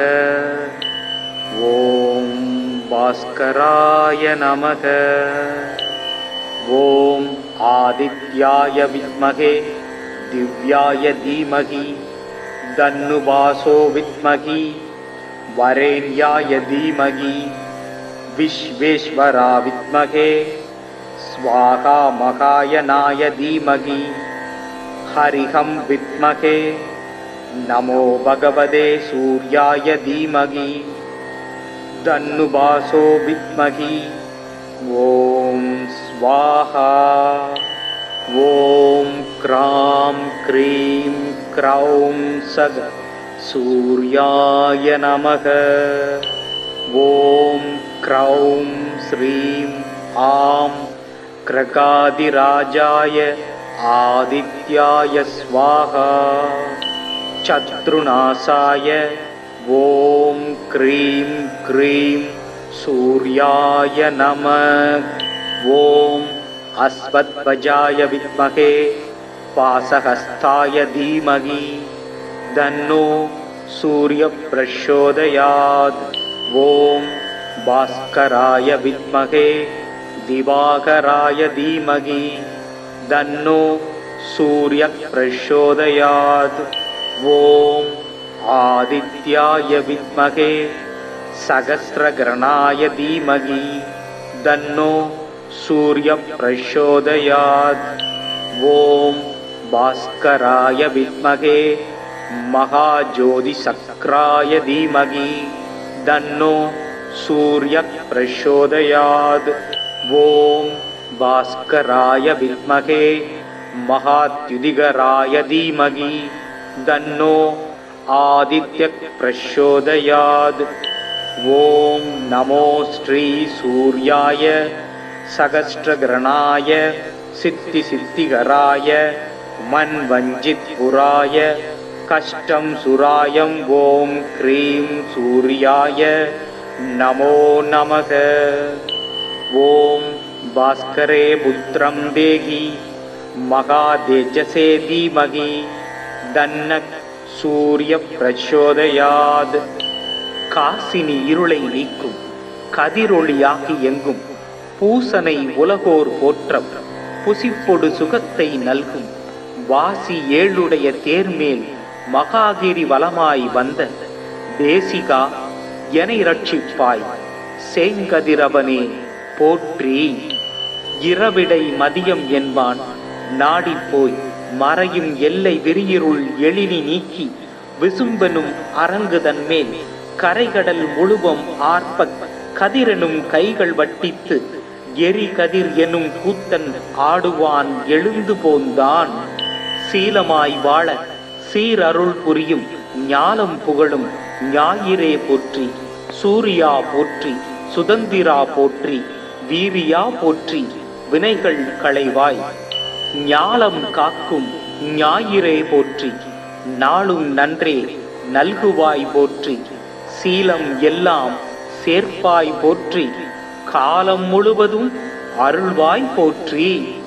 ஓம் பாஸ்கராய நமக, ஓம் ஆதித்யாய வித்மகே திவ்யாய தீமகி தன்னுபாசோ வித்மகி வரேண்யாய தீமகி விஸ்வேஸ்வரா வித்மகே ஸ்வாகா மகாயனாய தீமகி ஹரிஹம் வித்மகே நமோ பகவதே சூர்யாய தீமகி தன்னுபாசோ வித்மகி ஓம் ஸ்வாஹா. ஓம் க்ராம் க்ரீம் க்ரௌம் சக சூர்யாய நமக. ஓம் க்ரௌம் ஸ்ரீம் ஆம் கிரகாதிராஜாய ஆதித்யாய ஸ்வாஹா. சத்ருநாசாய ஓம் க்ரீம் க்ரீம் சூர்யாய நமக. ஓம் அஸ்வத்வஜாய வித்மகே பாசஹஸ்தாய தீமகி தன்னோ சூரிய பிரச்சோதயாத். ஓம் பாஸ்கராய வித்மகே திவாகராய தீமகி தன்னோ சூரிய பிரச்சோதயாத். ஓம் ஆதித்யாய வித்மகே சகஸ்ரகரணாய தீமகி தன்னோ சூரிய பிரச்சோதயாத். ஓம் பாஸ்கராய வித்மகே மகாஜோதி சக்ராய தீமகி தன்னோ சூரிய பிரச்சோதயாத். ஓம் பாஸ்கராய வித்மகே மகாத்யுதிகராய தீமகி தன்னோ ஆதித்ய பிரச்சோதயாத். ஓம் நமோ ஸ்ரீ சூர்யாய சகஸ்ரகரணாய சித்தி சித்திகராய மன்வஞ்சித் புராய கஷ்டம் சுராயம் ஓம் க்ரீம் சூர்யாய நமோ நமக. ஓம் பாஸ்கரே புத்திரம் தேகி மகாதேஜசே தீமகி தன்ன சூரிய பிரச்சோதயாத். காசினி இருளை நீக்கும் கதிரொளியாகி எங்கும் பூசனை உலகோர் போற்ற புசிப்பொடு சுகத்தை நல்கும் வாசி ஏழுடைய தேர்மேல் மகாகிரி வலமாய் வந்த தேசிகா எனை ரட்சிப்பாய் சேங்கதிரவனே போற்றி. இரவிடை மதியம் என்பான் நாடிப்போய் மறையும் எல்லை விரியிருள் எழினி நீக்கி விசும்பெனும் அரங்குதன் மேல் கரைகடல் முழுவம் ஆர்ப்ப கதிரெனும் கைகள் வட்டித்து எரி கதிர் எனும் கூத்தன் ஆடுவான் எழுந்து போந்தான். சீலமாய் வாழ சீரருள் புரியும் ஞானம் புகழும் ஞாயிறே போற்றி, சூர்யா போற்றி, சுதந்திரா போற்றி, வீரியா போற்றி, வினைகள் களைவாய். ஞாலம் காக்கும் ஞாயிறே போற்றி, நாளும் நன்றே நல்குவாய் போற்றி, சீலம் எல்லாம் சேர்ப்பாய் போற்றி, காலம் முழுவதும் அருள்வாய் போற்றி.